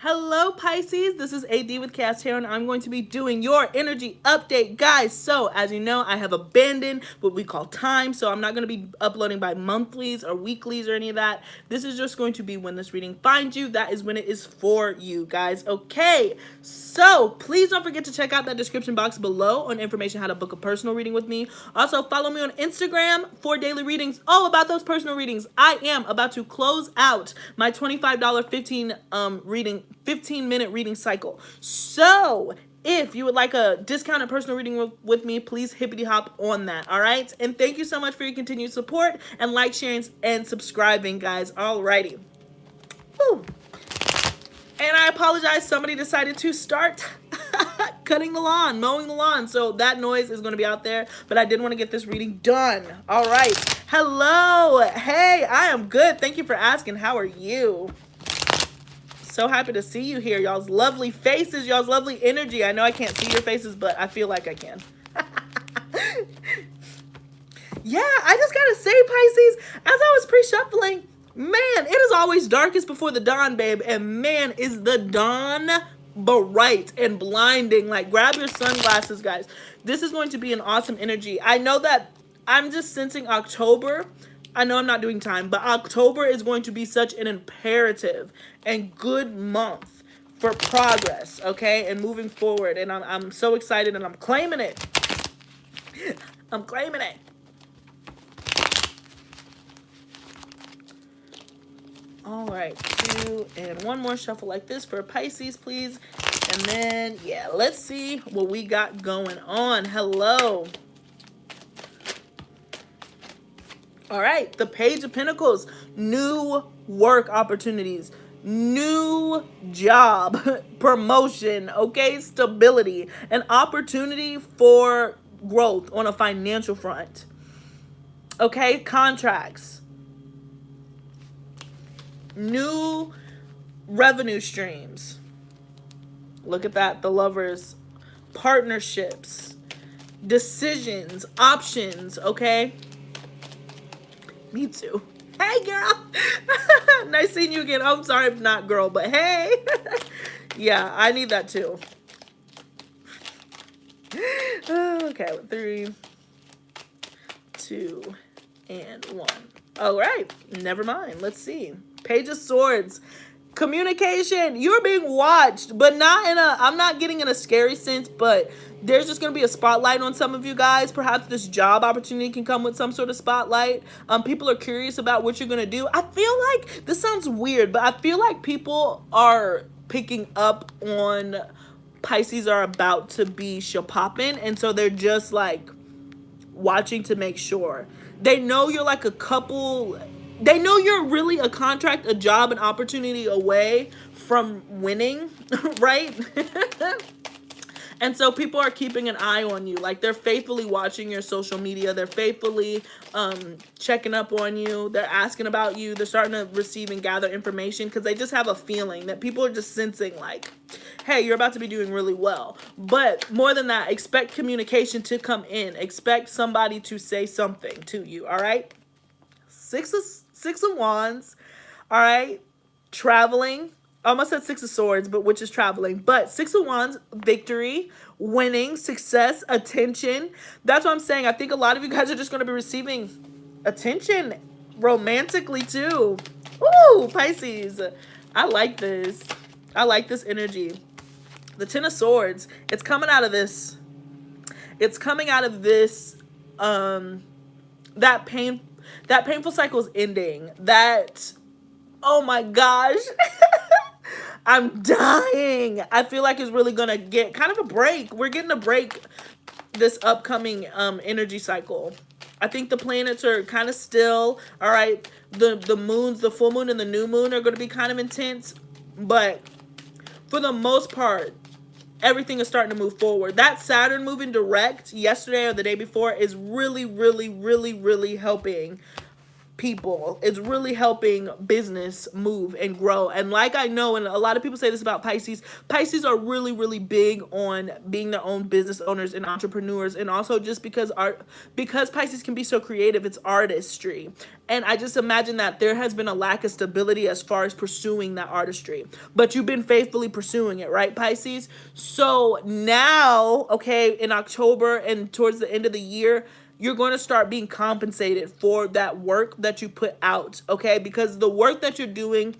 Hello Pisces, this is AD with kayxztarot and I'm going to be doing your energy update, guys. So as you know, I have abandoned what we call time, so I'm not going to be uploading by monthlies or weeklies or any of that. This is just going to be when this reading finds you. That is when it is for you guys. Okay, so please don't forget to check out that description box below on information how to book a personal reading with me. Also follow me on Instagram for daily readings. Oh, about those personal readings, I am about to close out my $25 15-minute reading cycle. So if you would like a discounted personal reading with me, please hippity hop on that. All right, and thank you so much for your continued support and like, sharing, and subscribing, guys. Alrighty. Whew. And I apologize, somebody decided to start cutting the lawn, mowing the lawn, so that noise is going to be out there, but I did want to get this reading done. All right, hello, hey, I am good, thank you for asking. How are you? So happy to see you here. Y'all's lovely faces, y'all's lovely energy. I know I can't see your faces, but I feel like I can. Yeah, I just gotta say, Pisces, as I was pre-shuffling, man, it is always darkest before the dawn, babe. And man, is the dawn bright and blinding. Like, grab your sunglasses, guys. This is going to be an awesome energy. I know that I'm just sensing October. I know I'm not doing time, but October is going to be such an imperative and good month for progress, okay, and moving forward. And I'm so excited, and I'm claiming it. I'm claiming it. All right, 2 and 1 more shuffle like this for Pisces, please. And then, yeah, let's see what we got going on. Hello. All right, the Page of Pentacles, new work opportunities, new job, promotion, okay, stability, an opportunity for growth on a financial front, okay, contracts, new revenue streams. Look at that, the Lovers, partnerships, decisions, options, okay? Me too. Hey, girl. Nice seeing you again. Oh, I'm sorry if not, girl, but hey. Yeah, I need that too. Okay, 3, 2, and 1. All right, never mind. Let's see. Page of Swords. Communication. You're being watched, but not in a, I'm not getting in a scary sense, but there's just going to be a spotlight on some of you guys. Perhaps this job opportunity can come with some sort of spotlight. People are curious about what you're going to do. I feel like, this sounds weird, but I feel like people are picking up on Pisces are about to be shapopping, and so they're just like watching to make sure. They know you're like a couple, they know you're really a contract, a job, an opportunity away from winning, right? And so people are keeping an eye on you. Like, they're faithfully watching your social media. They're faithfully checking up on you. They're asking about you. They're starting to receive and gather information because they just have a feeling that people are just sensing like, hey, you're about to be doing really well. But more than that, expect communication to come in. Expect somebody to say something to you, all right? Six of Wands, all right? Traveling. I almost said 6 of Swords, but which is traveling. But 6 of Wands, victory, winning, success, attention. That's what I'm saying. I think a lot of you guys are just going to be receiving attention romantically too. Ooh, Pisces. I like this. I like this energy. The 10 of Swords. It's coming out of this. It's coming out of this. That painful cycle is ending. That, oh my gosh. I'm dying. I feel like it's really gonna get kind of a break. We're getting a break this upcoming energy cycle. I think the planets are kind of still. All right, the moons, the full moon and the new moon are going to be kind of intense, but for the most part, everything is starting to move forward. That Saturn moving direct yesterday or the day before is really, really, really, really helping people. It's really helping business move and grow. And like I know, and a lot of people say this about Pisces, Pisces are really, really big on being their own business owners and entrepreneurs. And also just because Pisces can be so creative, it's artistry. And I just imagine that there has been a lack of stability as far as pursuing that artistry. But you've been faithfully pursuing it, right, Pisces? So now, okay, in October and towards the end of the year, you're going to start being compensated for that work that you put out, okay? Because the work that you're doing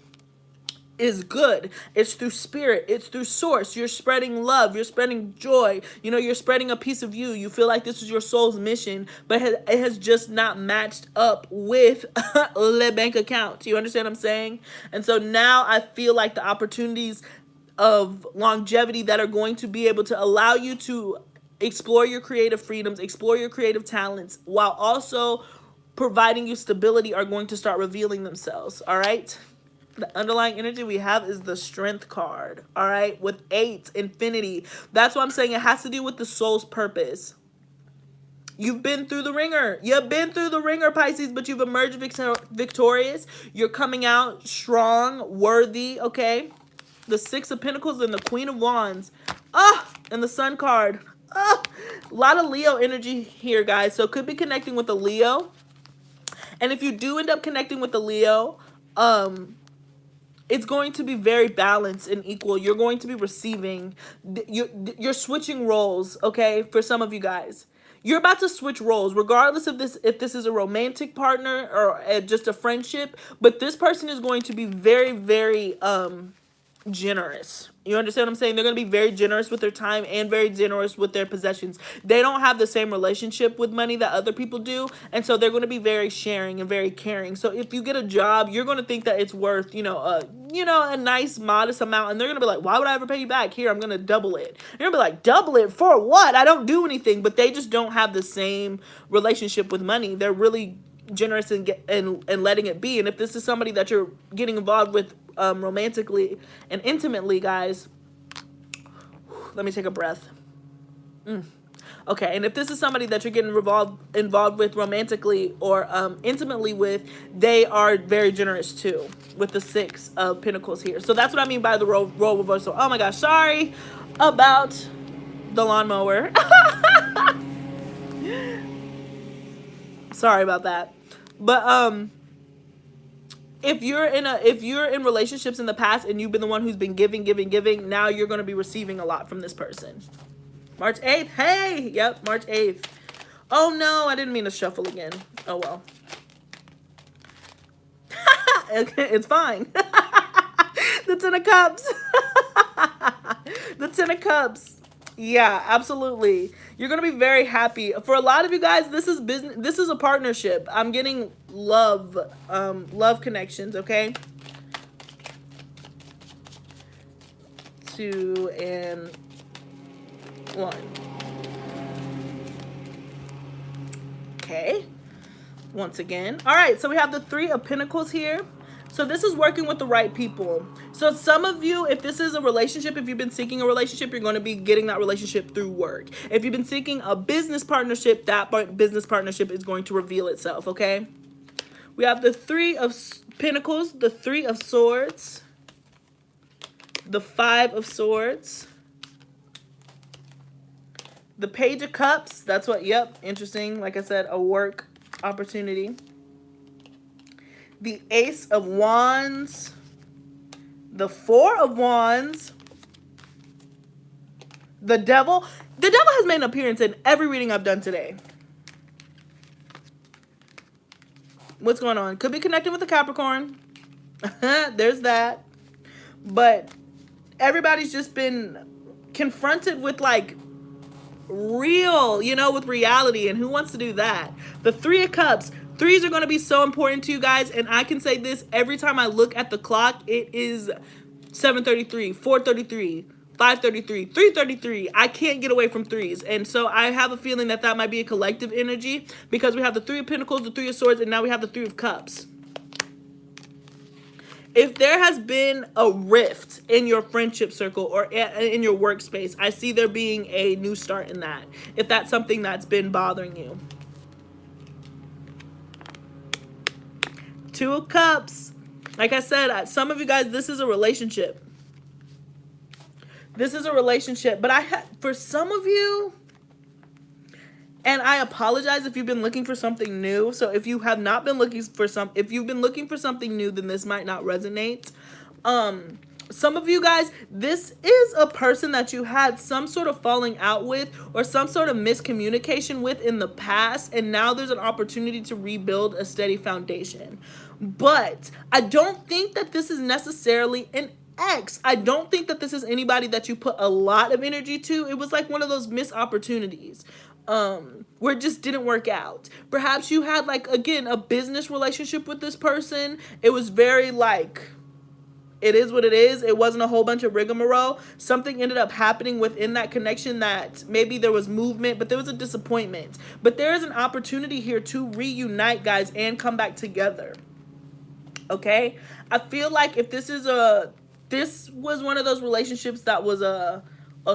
is good. It's through spirit. It's through source. You're spreading love. You're spreading joy. You know, you're spreading a piece of you. You feel like this is your soul's mission, but it has just not matched up with the bank account. You understand what I'm saying? And so now I feel like the opportunities of longevity that are going to be able to allow you to explore your creative freedoms, explore your creative talents, while also providing you stability are going to start revealing themselves, all right? The underlying energy we have is the Strength card, all right? With 8, infinity. That's what I'm saying. It has to do with the soul's purpose. You've been through the ringer. You've been through the ringer, Pisces, but you've emerged victorious. You're coming out strong, worthy, okay? The 6 of Pentacles and the Queen of Wands. And the Sun card. A lot of Leo energy here, guys. So could be connecting with a Leo. And if you do end up connecting with a Leo, it's going to be very balanced and equal. You're going to be receiving. You're switching roles, okay, for some of you guys. You're about to switch roles, regardless of if this is a romantic partner or just a friendship. But this person is going to be very, very generous. You understand what I'm saying? They're going to be very generous with their time and very generous with their possessions. They don't have the same relationship with money that other people do, and so they're going to be very sharing and very caring. So if you get a job, you're going to think that it's worth, a nice modest amount, and they're going to be like, why would I ever pay you back? Here, I'm going to double it. And you're going to be like, double it for what? I don't do anything. But they just don't have the same relationship with money. They're really generous and letting it be. And if this is somebody that you're getting involved with romantically and intimately, guys, let me take a breath. Okay, and if this is somebody that you're getting involved with romantically or intimately with, they are very generous too, with the 6 of Pentacles here. So that's what I mean by the role reversal. Oh my gosh, sorry about the lawnmower. Sorry about that. But if you're in relationships in the past and you've been the one who's been giving, now you're going to be receiving a lot from this person. March 8th. Hey, yep, March 8th. Oh no, I didn't mean to shuffle again. Oh well. It's fine. The 10 of Cups. The 10 of Cups. Yeah, absolutely. You're going to be very happy. For a lot of you guys, this is business. This is a partnership. I'm getting love connections, okay? 2 and 1. Okay. Once again. All right, so we have the 3 of Pentacles here. So this is working with the right people. So some of you, if this is a relationship, if you've been seeking a relationship, you're going to be getting that relationship through work. If you've been seeking a business partnership, that business partnership is going to reveal itself, okay? We have the 3 of Pentacles, the 3 of Swords, the 5 of Swords, the Page of Cups. That's what, yep, interesting. Like I said, a work opportunity. The Ace of Wands, the 4 of Wands, the Devil. The Devil has made an appearance in every reading I've done today. What's going on? Could be connected with the Capricorn. There's that. But everybody's just been confronted with like real, with reality, and who wants to do that? The 3 of Cups. 3s are going to be so important to you guys, and I can say this every time I look at the clock. It is 7:33, 4:33, 5:33, 3:33. I can't get away from 3s, and so I have a feeling that that might be a collective energy, because we have the 3 of Pentacles, the 3 of Swords, and now we have the 3 of Cups. If there has been a rift in your friendship circle or in your workspace, I see there being a new start in that, if that's something that's been bothering you. Two of Cups. Like I said, some of you guys, this is a relationship. This is a relationship. But for some of you, and I apologize if you've been looking for something new. So if you have not been looking for if you've been looking for something new, then this might not resonate. Some of you guys, this is a person that you had some sort of falling out with or some sort of miscommunication with in the past, and now there's an opportunity to rebuild a steady foundation. But I don't think that this is necessarily an ex. I don't think that this is anybody that you put a lot of energy to. It was like one of those missed opportunities where it just didn't work out. Perhaps you had, like, again, a business relationship with this person. It was very like, it is what it is. It wasn't a whole bunch of rigmarole. Something ended up happening within that connection that maybe there was movement, but there was a disappointment. But there is an opportunity here to reunite, guys, and come back together. Okay? I feel like if this was one of those relationships that was a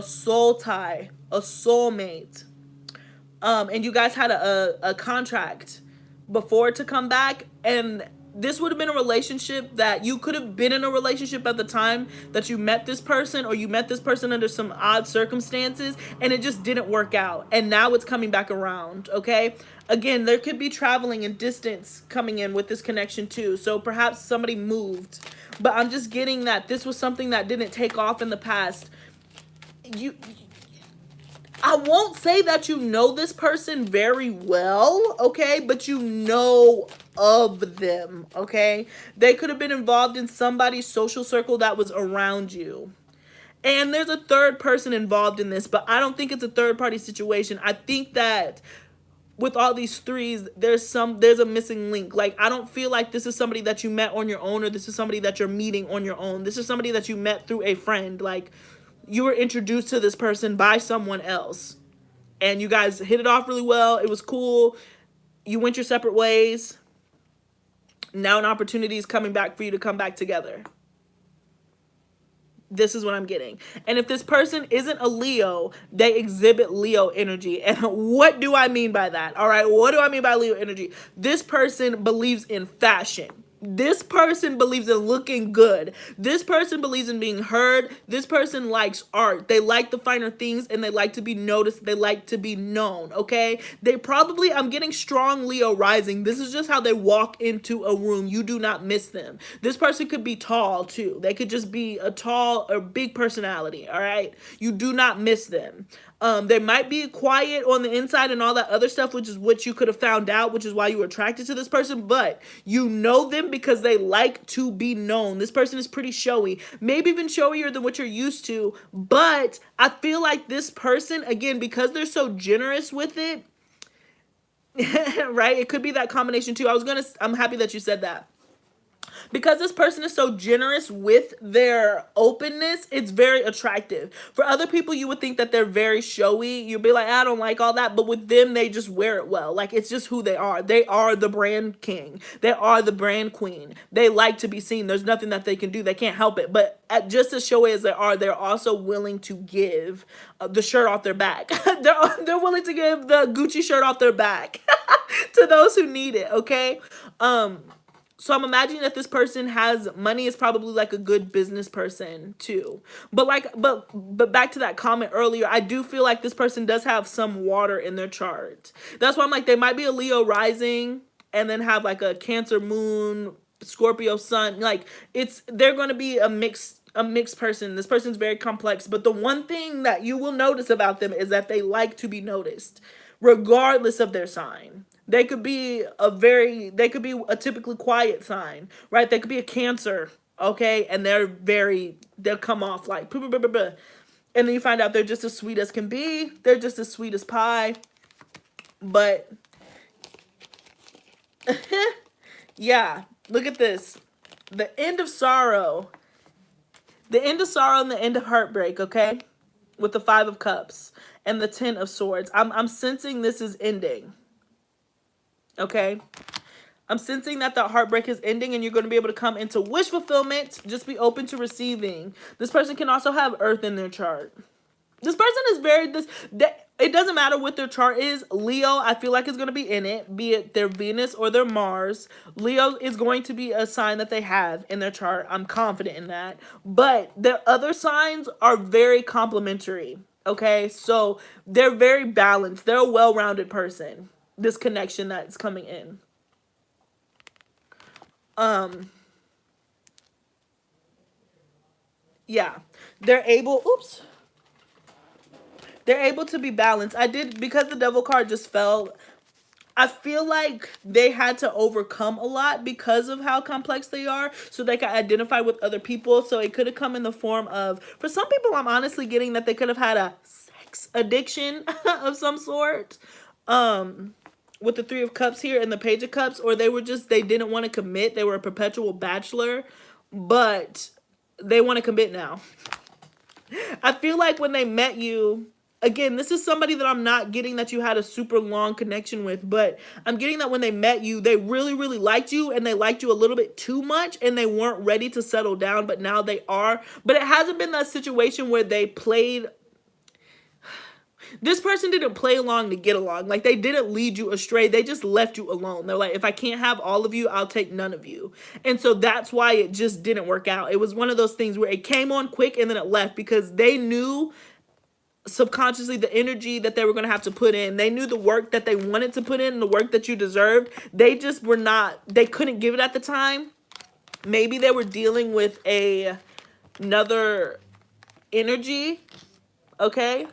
soul tie, a soulmate, and you guys had a contract before to come back, and this would have been a relationship that you could have been in a relationship at the time that you met this person, or you met this person under some odd circumstances, and it just didn't work out, and now it's coming back around. Okay, again, there could be traveling and distance coming in with this connection too, so perhaps somebody moved, but I'm just getting that this was something that didn't take off in the past. I won't say that you know this person very well, okay, but you know of them, okay? They could have been involved in somebody's social circle that was around you. And there's a third person involved in this, but I don't think it's a third party situation. I think that with all these threes, there's a missing link. Like, I don't feel like this is somebody that you met on your own, or this is somebody that you're meeting on your own. This is somebody that you met through a friend. Like, you were introduced to this person by someone else, and you guys hit it off really well. It was cool. You went your separate ways. Now an opportunity is coming back for you to come back together. This is what I'm getting. And if this person isn't a Leo, they exhibit Leo energy. And what do I mean by that? All right, what do I mean by Leo energy? This person believes in fashion. This person believes in looking good. This person believes in being heard. This person likes art. They like the finer things, and they like to be noticed. They like to be known, okay? They probably, I'm getting strong Leo rising. This is just how they walk into a room. You do not miss them. This person could be tall too. They could just be a tall or big personality, all right? You do not miss them. They might be quiet on the inside and all that other stuff, which is what you could have found out, which is why you were attracted to this person, but you know them because they like to be known. This person is pretty showy, maybe even showier than what you're used to, but I feel like this person, again, because they're so generous with it, right? It could be that combination too. I'm happy that you said that. Because this person is so generous with their openness, it's very attractive. For other people, you would think that they're very showy. You'd be like, I don't like all that. But with them, they just wear it well. Like, it's just who they are. They are the brand king. They are the brand queen. They like to be seen. There's nothing that they can do. They can't help it. But just as showy as they are, they're also willing to give the shirt off their back. They're willing to give the Gucci shirt off their back to those who need it, okay? So I'm imagining that this person has money, is probably like a good business person too. But back to that comment earlier, I do feel like this person does have some water in their chart. That's why I'm like, they might be a Leo rising and then have like a Cancer moon, Scorpio sun. Like, they're going to be a mixed person. This person's very complex. But the one thing that you will notice about them is that they like to be noticed, regardless of their sign. They could be a typically quiet sign, right? They could be a Cancer, okay? And they'll come off like, blah, blah, blah, blah. And then you find out they're just as sweet as can be. They're just as sweet as pie. But, yeah, look at this. The end of sorrow. The end of sorrow and the end of heartbreak, okay? With the 5 of Cups and the 10 of Swords. I'm sensing this is ending. Okay, I'm sensing that the heartbreak is ending and you're going to be able to come into wish fulfillment. Just be open to receiving. This person can also have Earth in their chart. This person is very, it doesn't matter what their chart is. Leo, I feel like is going to be in it, be it their Venus or their Mars. Leo is going to be a sign that they have in their chart. I'm confident in that. But their other signs are very complementary. Okay, so they're very balanced. They're a well-rounded person. This connection that's coming in. Yeah, they're able. Oops. They're able to be balanced. I did, because the devil card just fell, I feel like they had to overcome a lot because of how complex they are, so they can identify with other people. So it could have come in the form of, for some people, I'm honestly getting that they could have had a sex addiction of some sort. With the Three of Cups here and the Page of Cups, or they didn't want to commit. They were a perpetual bachelor, but they want to commit now. I feel like when they met you, again, this is somebody that I'm not getting that you had a super long connection with, but I'm getting that when they met you, they really, really liked you, and they liked you a little bit too much, and they weren't ready to settle down, but now they are. But it hasn't been that situation where they played. This person didn't play along to get along. Like, they didn't lead you astray. They just left you alone. They're like, if I can't have all of you, I'll take none of you. And so that's why it just didn't work out. It was one of those things where it came on quick and then it left, because they knew subconsciously the energy that they were going to have to put in. They knew the work that they wanted to put in and the work that you deserved. They just were not, they couldn't give it at the time. Maybe they were dealing with another energy, okay?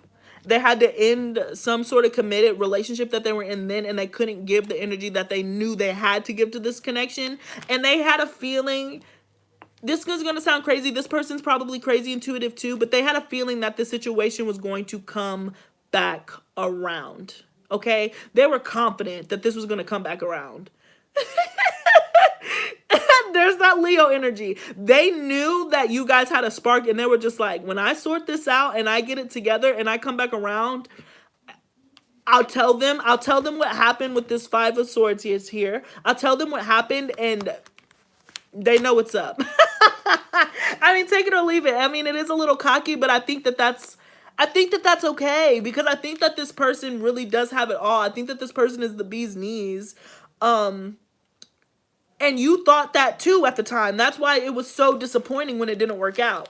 They had to end some sort of committed relationship that they were in then, and they couldn't give the energy that they knew they had to give to this connection. And they had a feeling, this is going to sound crazy, this person's probably crazy intuitive too, but they had a feeling that the situation was going to come back around, okay? They were confident that this was going to come back around. There's that Leo energy. They knew that you guys had a spark, and they were just like, when I sort this out and I get it together and I come back around, I'll tell them what happened with this Five of Swords here. I'll tell them what happened, and they know what's up. I mean, take it or leave it. I mean, it is a little cocky, but I think that that's okay, because I think that this person really does have it all. I think that this person is the bee's knees. And you thought that too at the time. That's why it was so disappointing when it didn't work out.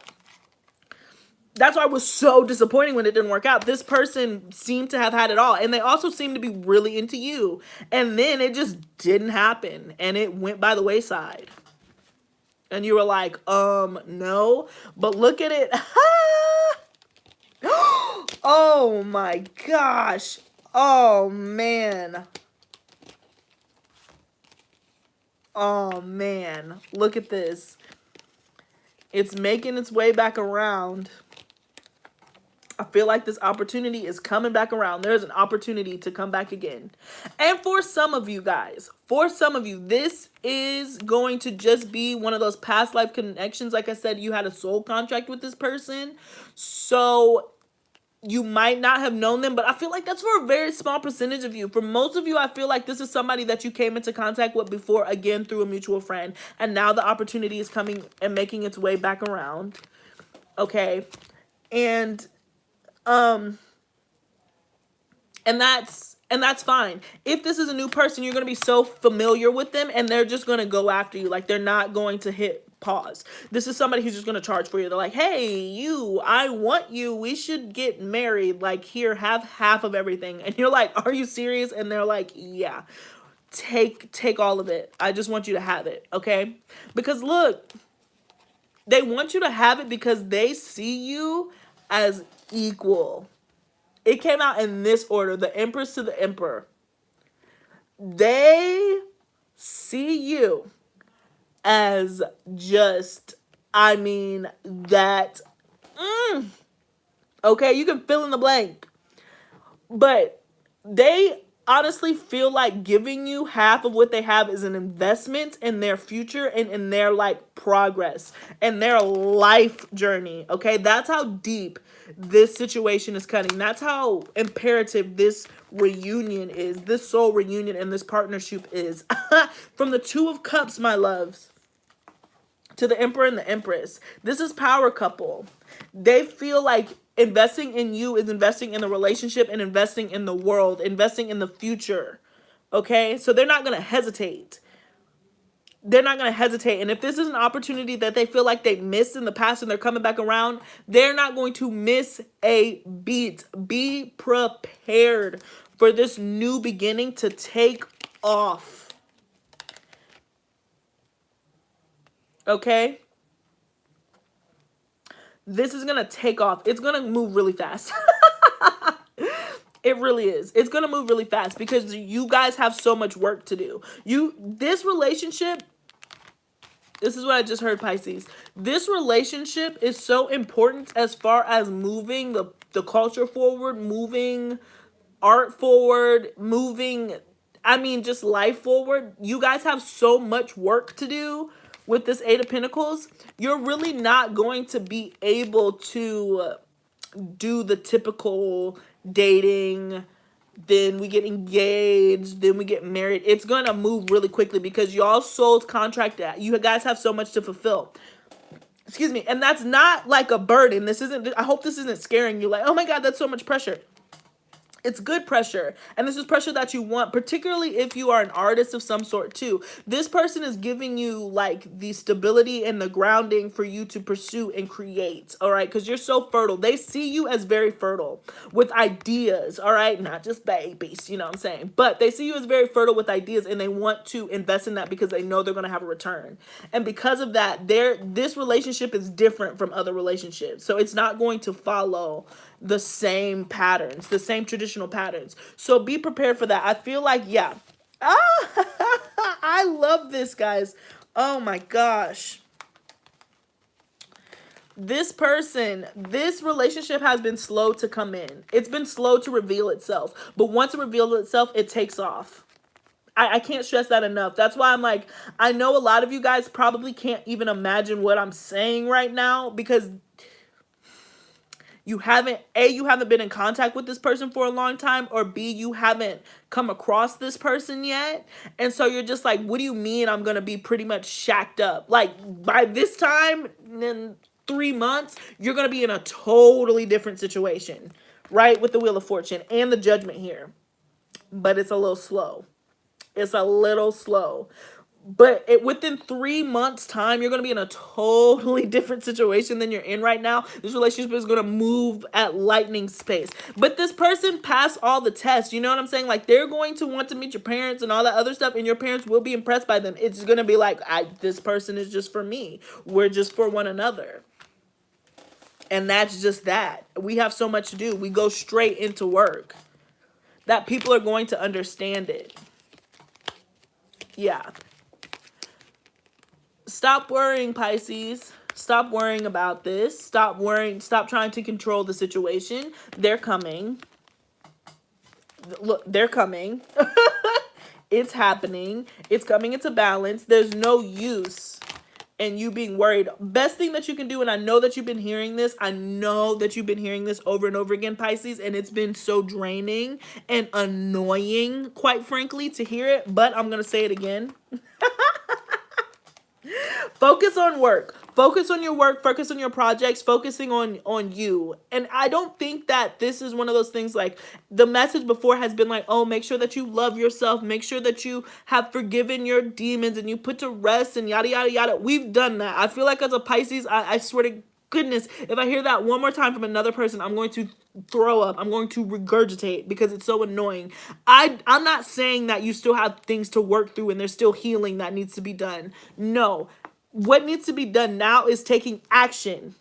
That's why it was so disappointing when it didn't work out. This person seemed to have had it all. And they also seemed to be really into you. And then it just didn't happen. And it went by the wayside. And you were like, no. But look at it. Oh my gosh. Oh man. Oh man, look at this. It's making its way back around. I feel like this opportunity is coming back around. There's an opportunity to come back again. And for some of you guys, this is going to just be one of those past life connections. Like I said, you had a soul contract with this person. So you might not have known them, but I feel like that's for a very small percentage of you. For most of you, I feel like this is somebody that you came into contact with before, again, through a mutual friend. And now the opportunity is coming and making its way back around. Okay. And that's fine. If this is a new person, you're going to be so familiar with them, and they're just going to go after you. Like, they're not going to hit pause. This is somebody who's just going to charge for you. They're like, hey, you, I want you. We should get married. Like, here, have half of everything. And you're like, are you serious? And they're like, yeah, take all of it. I just want you to have it. Okay. Because look, they want you to have it because they see you as equal. It came out in this order, the Empress to the Emperor. They see you as just, I mean, that, okay, you can fill in the blank. But they honestly feel like giving you half of what they have is an investment in their future and in their, like, progress and their life journey, okay? That's how deep this situation is cutting. That's how imperative this reunion is, this soul reunion and this partnership is. From the Two of Cups, my loves, to the Emperor and the Empress. This is power couple. They feel like investing in you is investing in the relationship and investing in the world, investing in the future. Okay? So they're not going to hesitate. They're not going to hesitate. And if this is an opportunity that they feel like they missed in the past and they're coming back around, they're not going to miss a beat. Be prepared for this new beginning to take off. Okay? This is going to take off. It's going to move really fast. It really is. It's going to move really fast because you guys have so much work to do. This relationship, this is what I just heard, Pisces. This relationship is so important as far as moving the culture forward, moving art forward, moving, I mean, just life forward. You guys have so much work to do with this Eight of Pentacles. You're really not going to be able to do the typical dating, then we get engaged, then we get married. It's going to move really quickly because y'all's souls contract that. You guys have so much to fulfill. Excuse me. And that's not like a burden. This isn't, I hope this isn't scaring you like, oh my God, that's so much pressure. It's good pressure. And this is pressure that you want, particularly if you are an artist of some sort too. This person is giving you like the stability and the grounding for you to pursue and create. All right. Because you're so fertile. They see you as very fertile with ideas. All right. Not just babies, you know what I'm saying? But they see you as very fertile with ideas and they want to invest in that because they know they're going to have a return. And because of that, this relationship is different from other relationships. So it's not going to follow the same patterns, the same traditional patterns. So be prepared for that. I feel like, yeah. I love this, guys. Oh my gosh. This person, this relationship has been slow to come in. It's been slow to reveal itself. But once it reveals itself, it takes off. I can't stress that enough. That's why I'm like, I know a lot of you guys probably can't even imagine what I'm saying right now because you haven't been in contact with this person for a long time, or B, you haven't come across this person yet. And so you're just like, what do you mean I'm going to be pretty much shacked up? Like by this time, in 3 months, you're going to be in a totally different situation, right? With the Wheel of Fortune and the Judgment here. But it's a little slow. It's a little slow. But within 3 months' time, you're going to be in a totally different situation than you're in right now. This relationship is going to move at lightning pace. But this person passed all the tests. You know what I'm saying? Like, they're going to want to meet your parents and all that other stuff, and your parents will be impressed by them. It's going to be like, this person is just for me. We're just for one another. And that's just that. We have so much to do. We go straight into work. That people are going to understand it. Yeah. Stop worrying, Pisces. Stop worrying about this. Stop worrying. Stop trying to control the situation. They're coming. Look, they're coming. It's happening. It's coming into balance. There's no use in you being worried. Best thing that you can do, and I know that you've been hearing this. I know that you've been hearing this over and over again, Pisces, and it's been so draining and annoying, quite frankly, to hear it. But I'm going to say it again. Focus on work. Focus on your work. Focus on your projects. Focusing on you. And I don't think that this is one of those things like the message before has been like, oh, make sure that you love yourself. Make sure that you have forgiven your demons and you put to rest and yada, yada, yada. We've done that. I feel like as a Pisces, I swear to goodness, if I hear that one more time from another person, I'm going to throw up. I'm going to regurgitate because it's so annoying. I'm not saying that you still have things to work through and there's still healing that needs to be done. No. What needs to be done now is taking action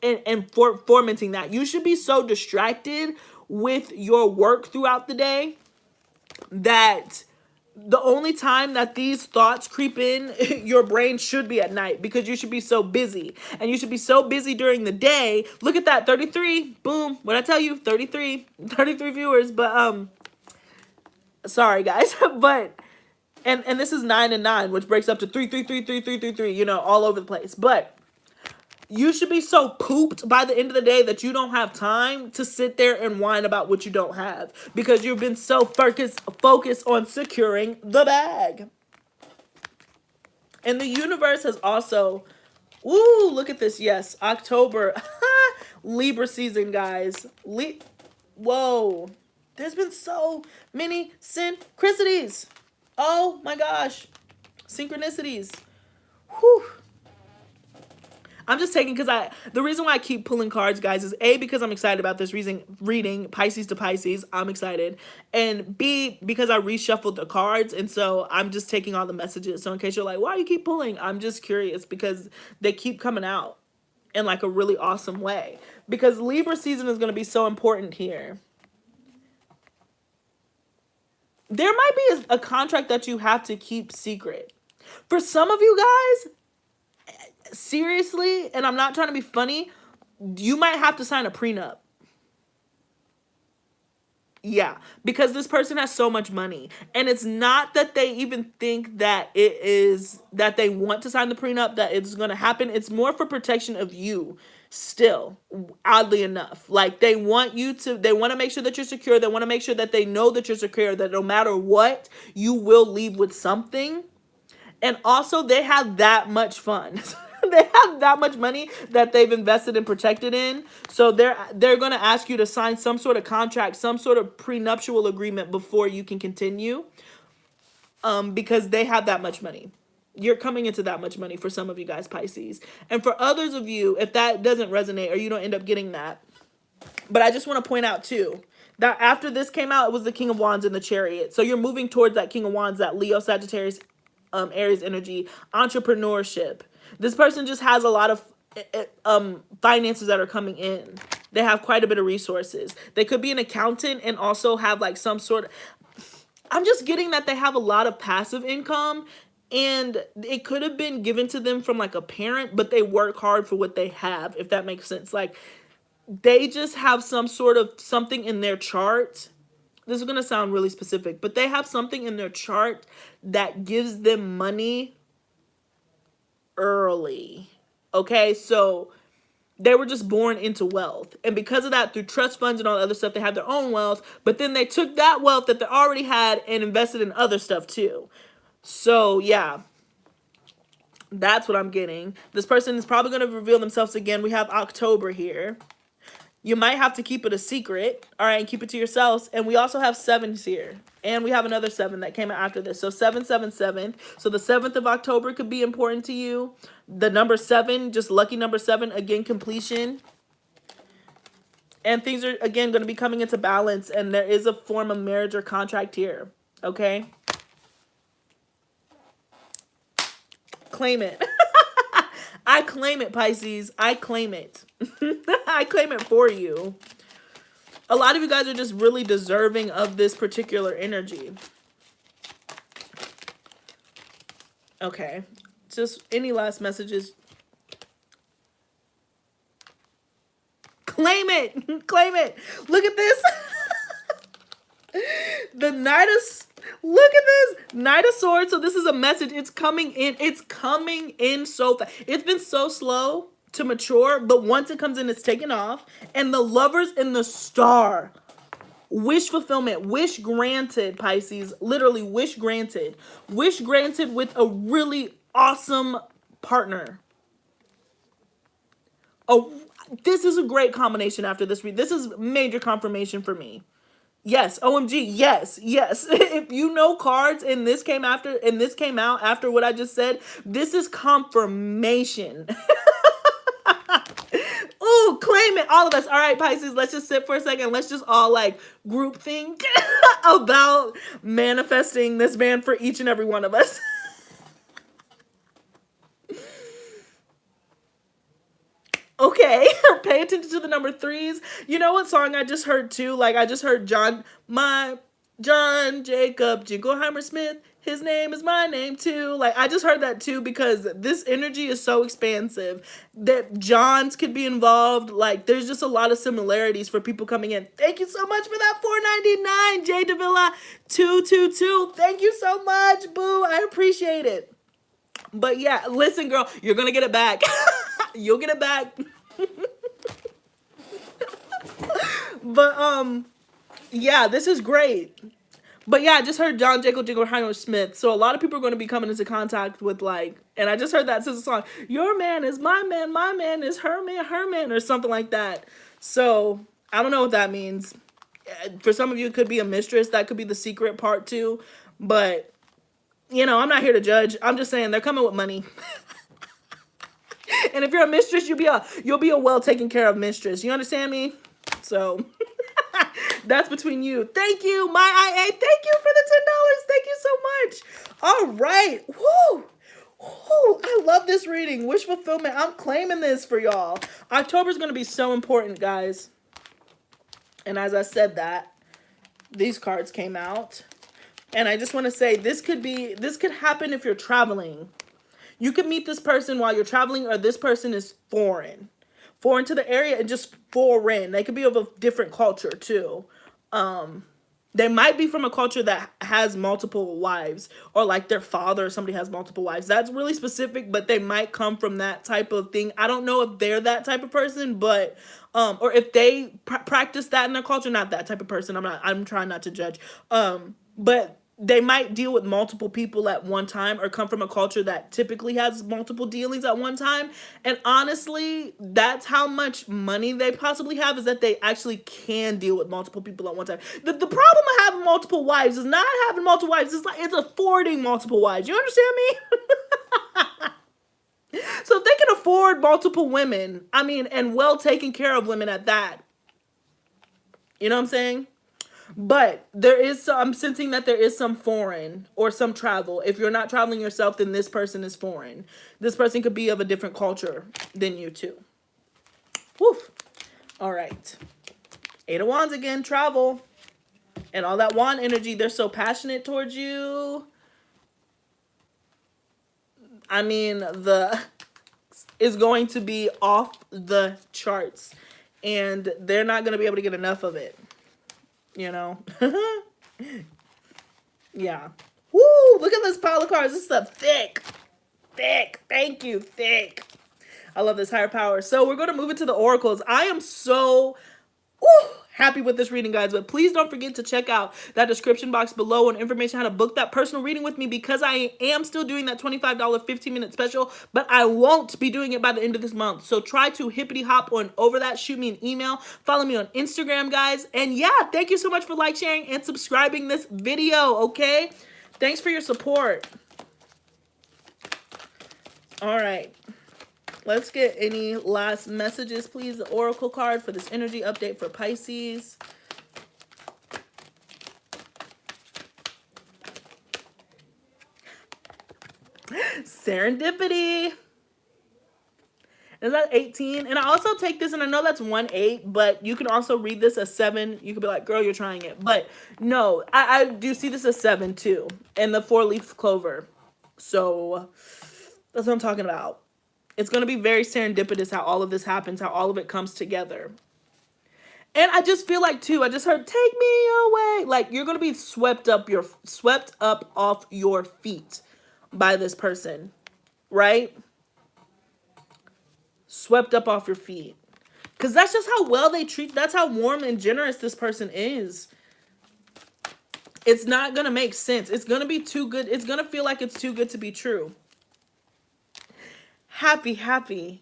and fomenting that. You should be so distracted with your work throughout the day that the only time that these thoughts creep in your brain should be at night, because you should be so busy. And you should be so busy during the day. Look at that, 33. Boom. What I tell you, 33 viewers. But sorry guys, but and this is 9 and 9, which breaks up to 3, 3, 3, 3, 3, 3, 3, you know, all over the place. But you should be so pooped by the end of the day that you don't have time to sit there and whine about what you don't have, because you've been so focused on securing the bag. And the universe has also Ooh, look at this. Yes, October. Libra season, guys. Whoa. There's been so many synchronicities. Oh my gosh. Synchronicities. Whew. I'm just taking because the reason why I keep pulling cards, guys, is A, because I'm excited about this reading Pisces to Pisces. I'm excited. And B, because I reshuffled the cards, and so I'm just taking all the messages. So in case you're like, why do you keep pulling? I'm just curious because they keep coming out in like a really awesome way. Because Libra season is going to be so important here. There might be a contract that you have to keep secret. For some of you guys, seriously, and I'm not trying to be funny, you might have to sign a prenup. Yeah, because this person has so much money. And it's not that they even think that it is, that they want to sign the prenup, that it's going to happen. It's more for protection of you still, oddly enough. Like, they want to make sure that you're secure. They want to make sure that they know that you're secure, that no matter what, you will leave with something. And also, they have that much fun. They have that much money that they've invested and protected in. So they're going to ask you to sign some sort of contract, some sort of prenuptial agreement before you can continue. Because they have that much money. You're coming into that much money for some of you guys, Pisces. And for others of you, if that doesn't resonate or you don't end up getting that. But I just want to point out, too, that after this came out, it was the King of Wands and the Chariot. So you're moving towards that King of Wands, that Leo, Sagittarius, Aries energy, entrepreneurship. This person just has a lot of finances that are coming in. They have quite a bit of resources. They could be an accountant and also have like some sort of... I'm just getting that they have a lot of passive income, and it could have been given to them from like a parent, but they work hard for what they have, if that makes sense. Like, they just have some sort of something in their chart. This is going to sound really specific, but they have something in their chart that gives them money early. Okay, so they were just born into wealth. And because of that, through trust funds and all the other stuff, they have their own wealth. But then they took that wealth that they already had and invested in other stuff too. So yeah, that's what I'm getting. This person is probably going to reveal themselves again. We have October here. You might have to keep it a secret, all right, and keep it to yourselves. And we also have 7s here. And we have another 7 that came out after this. So 777. So the 7th of October could be important to you. The number 7, just lucky number 7, again, completion. And things are, again, going to be coming into balance. And there is a form of marriage or contract here, okay? Claim it. I claim it, Pisces. I claim it. I claim it for you. A lot of you guys are just really deserving of this particular energy. Okay. Just any last messages? Claim it. Claim it. Look at this. The Knight of... Look at this. Knight of Swords. So this is a message. It's coming in. It's coming in so fast. It's been so slow to mature, but once it comes in, it's taken off. And the Lovers in the Star. Wish fulfillment. Wish granted, Pisces. Literally, wish granted. Wish granted with a really awesome partner. Oh, this is a great combination after this read. This is major confirmation for me. Yes, OMG, yes, yes. If you know cards and this came out after what I just said, this is confirmation. Ooh, claim it, all of us. All right, Pisces, let's just sit for a second. Let's just all like group think about manifesting this man for each and every one of us. Okay, pay attention to the number 3s. You know what song I just heard too? Like, I just heard John Jacob Jingleheimer Smith. His name is my name too. Like, I just heard that too because this energy is so expansive that Johns could be involved. Like, there's just a lot of similarities for people coming in. Thank you so much for that $4.99, J Davila 222. Thank you so much, boo. I appreciate it. But yeah, listen, girl, you're gonna get it back. You'll get it back. But yeah, this is great. But yeah, I just heard John Jacob Jingleheimer Smith. So a lot of people are going to be coming into contact with like, and I just heard that since the song, your man is my man is her man, or something like that. So I don't know what that means. For some of you, it could be a mistress. That could be the secret part too. But, you know, I'm not here to judge. I'm just saying they're coming with money. And if you're a mistress, you'll be a well taken care of mistress. You understand me? So that's between you. Thank you, my IA. Thank you for the $10. Thank you so much. All right. Woo. Woo. I love this reading. Wish fulfillment. I'm claiming this for y'all. October's going to be so important, guys. And as I said that, these cards came out. And I just want to say this could happen if you're traveling. You could meet this person while you're traveling, or this person is foreign to the area, and just foreign. They could be of a different culture too. They might be from a culture that has multiple wives, or like their father or somebody has multiple wives. That's really specific, but they might come from that type of thing. I don't know if they're that type of person, but or if they practice that in their culture. Not that type of person. I'm trying not to judge. But they might deal with multiple people at one time, or come from a culture that typically has multiple dealings at one time. And honestly, that's how much money they possibly have, is that they actually can deal with multiple people at one time. The problem of having multiple wives is not having multiple wives. It's affording multiple wives. You understand me? So if they can afford multiple women, I mean, and well taken care of women at that, you know what I'm saying? But I'm sensing that there is some foreign or some travel. If you're not traveling yourself, then this person is foreign. This person could be of a different culture than you too. Woof. All right. Eight of Wands again, travel. And all that wand energy, they're so passionate towards you. I mean, is going to be off the charts. And they're not going to be able to get enough of it. You know? Yeah. Woo! Look at this pile of cards. This stuff thick. Thick. Thank you. Thick. I love this higher power. So we're going to move into the oracles. I am so happy with this reading, guys. But please don't forget to check out that description box below on information how to book that personal reading with me, because I am still doing that $25 15-minute special, but I won't be doing it by the end of this month. So try to hippity hop on over that. Shoot me an email. Follow me on Instagram, guys. And yeah, thank you so much for like, sharing, and subscribing this video, okay? Thanks for your support. All right. Let's get any last messages, please. The oracle card for this energy update for Pisces. Serendipity. Is that 18? And I also take this, and I know that's 1-8, but you can also read this as 7. You could be like, girl, you're trying it. But no, I do see this as 7 too. And the 4-leaf clover. So that's what I'm talking about. It's going to be very serendipitous how all of this happens, how all of it comes together. And I just feel like, too, I just heard, take me away. Like, you're going to be swept up off your feet by this person, right? Swept up off your feet. Because that's just how well they treat, that's how warm and generous this person is. It's not going to make sense. It's going to be too good. It's going to feel like it's too good to be true. Happy. That's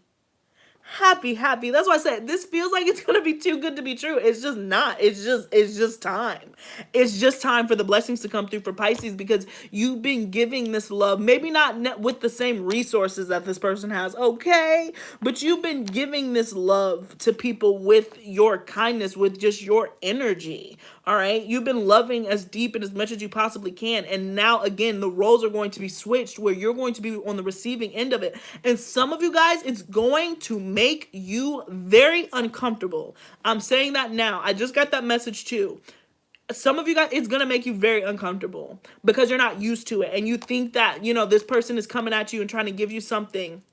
why I said this feels like it's gonna be too good to be true. It's just not. It's just time. It's just time for the blessings to come through for Pisces, because you've been giving this love, maybe not with the same resources that this person has, okay, but you've been giving this love to people with your kindness, with just your energy. All right, you've been loving as deep and as much as you possibly can, and now again the roles are going to be switched, where you're going to be on the receiving end of it. And some of you guys, it's going to make you very uncomfortable. I'm saying that now. I just got that message too. Some of you guys, it's going to make you very uncomfortable because you're not used to it, and you think that, you know, this person is coming at you and trying to give you something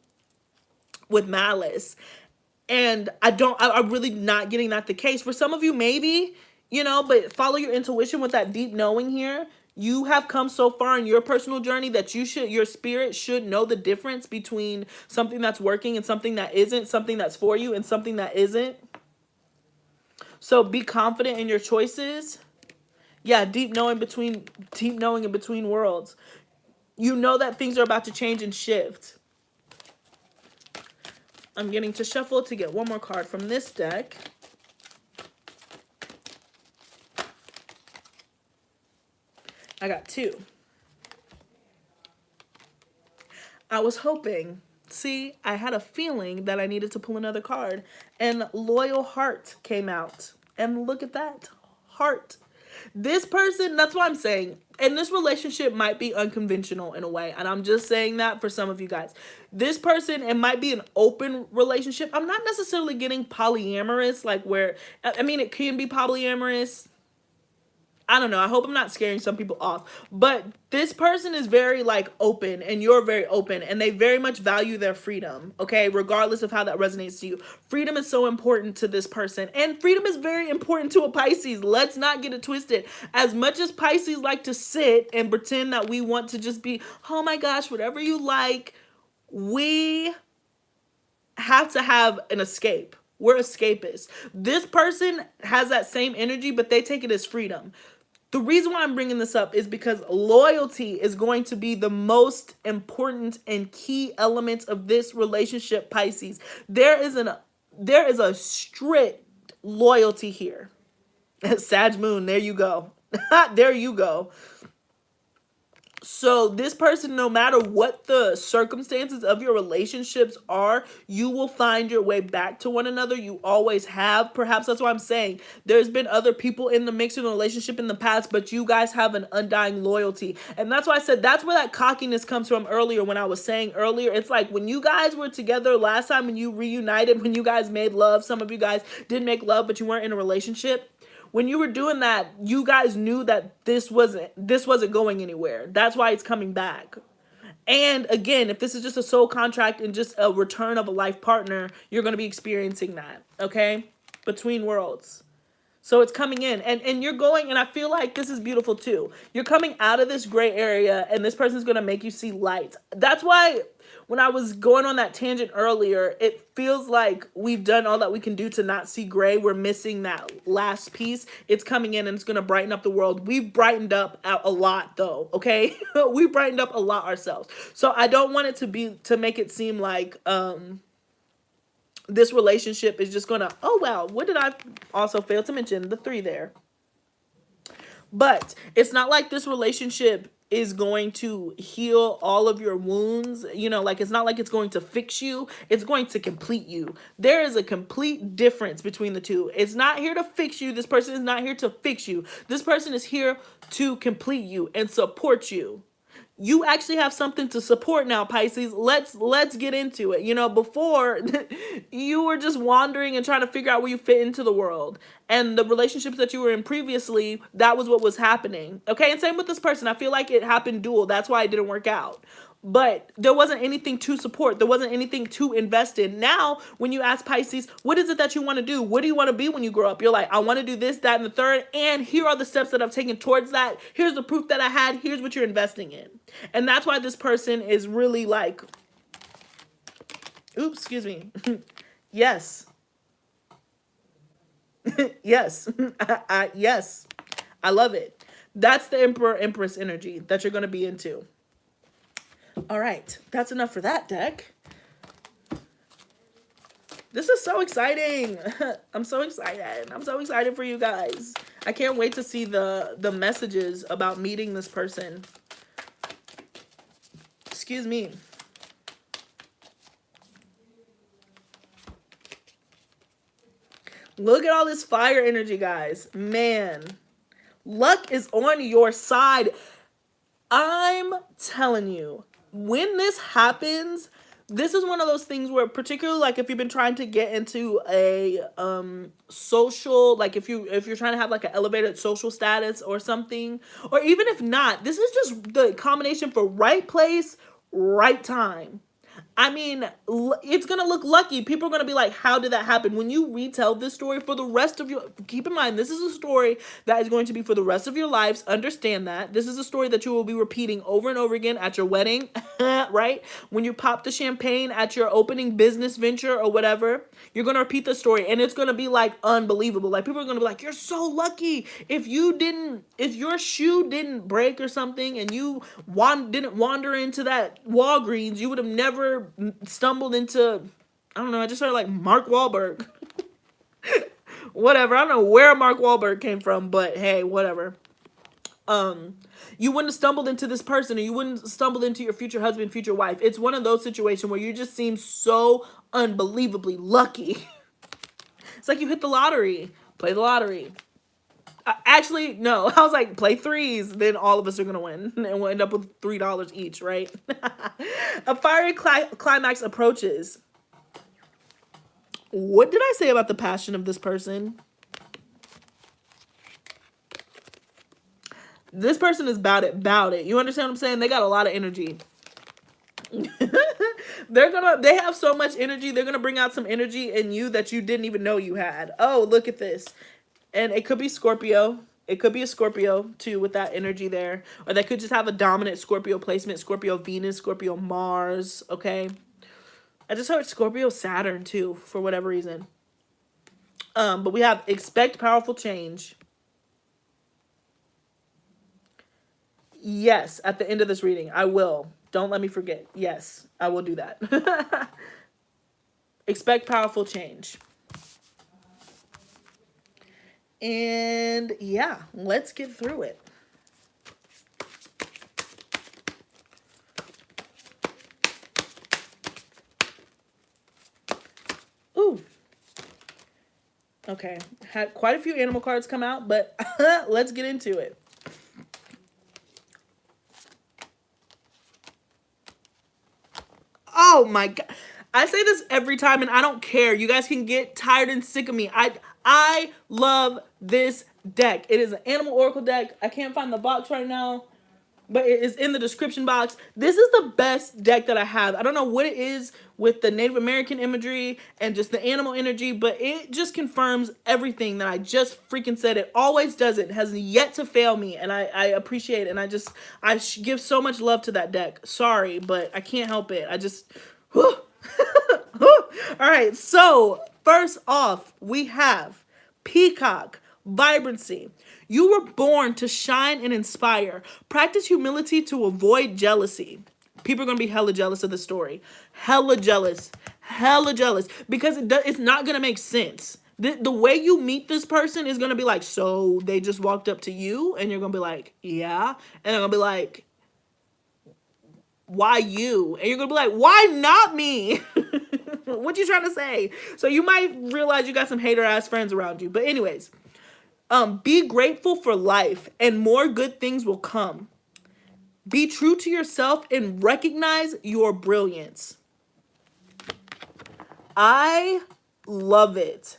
with malice. And I'm really not getting that the case. For some of you, maybe, you know, but follow your intuition with that deep knowing here. You have come so far in your personal journey that your spirit should know the difference between something that's working and something that isn't, something that's for you and something that isn't. So be confident in your choices. Yeah, deep knowing in between worlds. You know that things are about to change and shift. I'm getting to shuffle to get one more card from this deck. I got two. I was hoping. See, I had a feeling that I needed to pull another card. And Loyal Heart came out. And look at that. Heart. This person, that's what I'm saying. And this relationship might be unconventional in a way. And I'm just saying that for some of you guys. This person, it might be an open relationship. I'm not necessarily getting polyamorous, like where, I mean, it can be polyamorous. I don't know. I hope I'm not scaring some people off. But this person is very, like, open, and you're very open, and they very much value their freedom, okay? Regardless of how that resonates to you. Freedom is so important to this person, and freedom is very important to a Pisces. Let's not get it twisted. As much as Pisces like to sit and pretend that we want to just be, oh my gosh, whatever you like, we have to have an escape. We're escapists. This person has that same energy, but they take it as freedom. The reason why I'm bringing this up is because loyalty is going to be the most important and key element of this relationship, Pisces. There is a strict loyalty here. Sag moon, there you go. There you go. So this person, no matter what the circumstances of your relationships are, you will find your way back to one another. You always have. Perhaps that's why I'm saying there's been other people in the mix in a relationship in the past, but you guys have an undying loyalty. And that's why I said that's where that cockiness comes from earlier when I was saying earlier. It's like when you guys were together last time, when you reunited, when you guys made love, some of you guys did make love, but you weren't in a relationship. When you were doing that, you guys knew that this wasn't going anywhere. That's why it's coming back. And again, if this is just a soul contract and just a return of a life partner, you're going to be experiencing that, okay? Between worlds. So it's coming in, and you're going, and I feel like this is beautiful too. You're coming out of this gray area, and this person's going to make you see light. That's why when I was going on that tangent earlier, it feels like we've done all that we can do to not see gray. We're missing that last piece. It's coming in, and it's going to brighten up the world. We've brightened up a lot, though, okay? We brightened up a lot ourselves. So I don't want it to make it seem like this relationship is just going to, oh, wow, what did I also fail to mention? The 3 there. But it's not like this relationship is going to heal all of your wounds. You know, like it's not like it's going to fix you. It's going to complete you. There is a complete difference between the two. It's not here to fix you. This person is not here to fix you. This person is here to complete you and support you. You actually have something to support now, Pisces. Let's get into it. You know, before you were just wandering and trying to figure out where you fit into the world. And the relationships that you were in previously, that was what was happening. Okay, and same with this person. I feel like it happened dual. That's why it didn't work out. But there wasn't anything to support. There wasn't anything to invest in. Now, when you ask Pisces, what is it that you want to do? What do you want to be when you grow up? You're like, I want to do this, that, and the third. And here are the steps that I've taken towards that. Here's the proof that I had. Here's what you're investing in. And that's why this person is really like, oops, excuse me. Yes. Yes. Yes. I love it. That's the Emperor Empress energy that you're going to be into. All right, that's enough for that deck. This is so exciting. I'm so excited. I'm so excited for you guys. I can't wait to see the messages about meeting this person. Excuse me. Look at all this fire energy, guys. Man, luck is on your side. I'm telling you. When this happens, this is one of those things where, particularly like if you've been trying to get into a social, like if you're trying to have like an elevated social status or something, or even if not, this is just the combination for right place, right time. I mean, it's going to look lucky. People are going to be like, how did that happen? When you retell this story for the rest of your... Keep in mind, this is a story that is going to be for the rest of your lives. Understand that. This is a story that you will be repeating over and over again at your wedding, right? When you pop the champagne at your opening business venture or whatever, you're going to repeat the story. And it's going to be like unbelievable. Like people are going to be like, you're so lucky. If your shoe didn't break or something and you didn't wander into that Walgreens, you would have never stumbled into, I don't know, I just heard like Mark Wahlberg. Whatever. I don't know where Mark Wahlberg came from, but hey, whatever. You wouldn't have stumbled into this person, or you wouldn't have stumbled into your future husband, future wife. It's one of those situations where you just seem so unbelievably lucky. It's like you hit the lottery. Play the lottery. Actually, no. I was like, play threes, then all of us are going to win. And we'll end up with $3 each, right? A fiery climax approaches. What did I say about the passion of this person? This person is about it. You understand what I'm saying? They got a lot of energy. They have so much energy. They're going to bring out some energy in you that you didn't even know you had. Oh, look at this. And it could be Scorpio. It could be a Scorpio, too, with that energy there. Or they could just have a dominant Scorpio placement. Scorpio Venus, Scorpio Mars, okay? I just heard Scorpio Saturn, too, for whatever reason. But we have expect powerful change. Yes, at the end of this reading, I will. Don't let me forget. Yes, I will do that. Expect powerful change. And yeah, let's get through it. Ooh. Okay, had quite a few animal cards come out, but let's get into it. Oh my God. I say this every time and I don't care. You guys can get tired and sick of me. I love this deck. It is an animal oracle deck. I can't find the box right now, but it is in the description box. This is the best deck that I have. I don't know what it is with the Native American imagery and just the animal energy, but it just confirms everything that I just freaking said. It always does it. It has yet to fail me, and I appreciate it, and I give so much love to that deck. Sorry, but I can't help it. I just... Whew. All right, so first off, we have Peacock, vibrancy. You were born to shine and inspire. Practice humility to avoid jealousy. People are going to be hella jealous of the story. Hella jealous. Hella jealous. Because it's not going to make sense. The way you meet this person is going to be like, so they just walked up to you? And you're going to be like, yeah. And they're going to be like, why you? And you're going to be like, why not me? What you trying to say? So you might realize you got some hater ass friends around you. But anyways, be grateful for life and more good things will come. Be true to yourself and recognize your brilliance. I love it.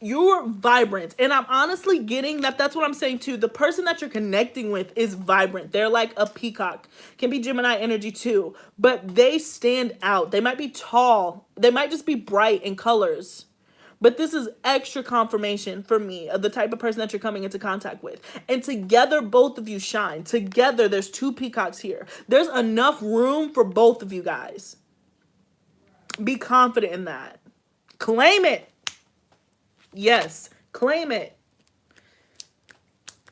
You're vibrant. And I'm honestly getting that's what I'm saying too. The person that you're connecting with is vibrant. They're like a peacock. Can be Gemini energy too. But they stand out. They might be tall. They might just be bright in colors. But this is extra confirmation for me of the type of person that you're coming into contact with. And together, both of you shine. Together, there's two peacocks here. There's enough room for both of you guys. Be confident in that. Claim it. Yes, claim it.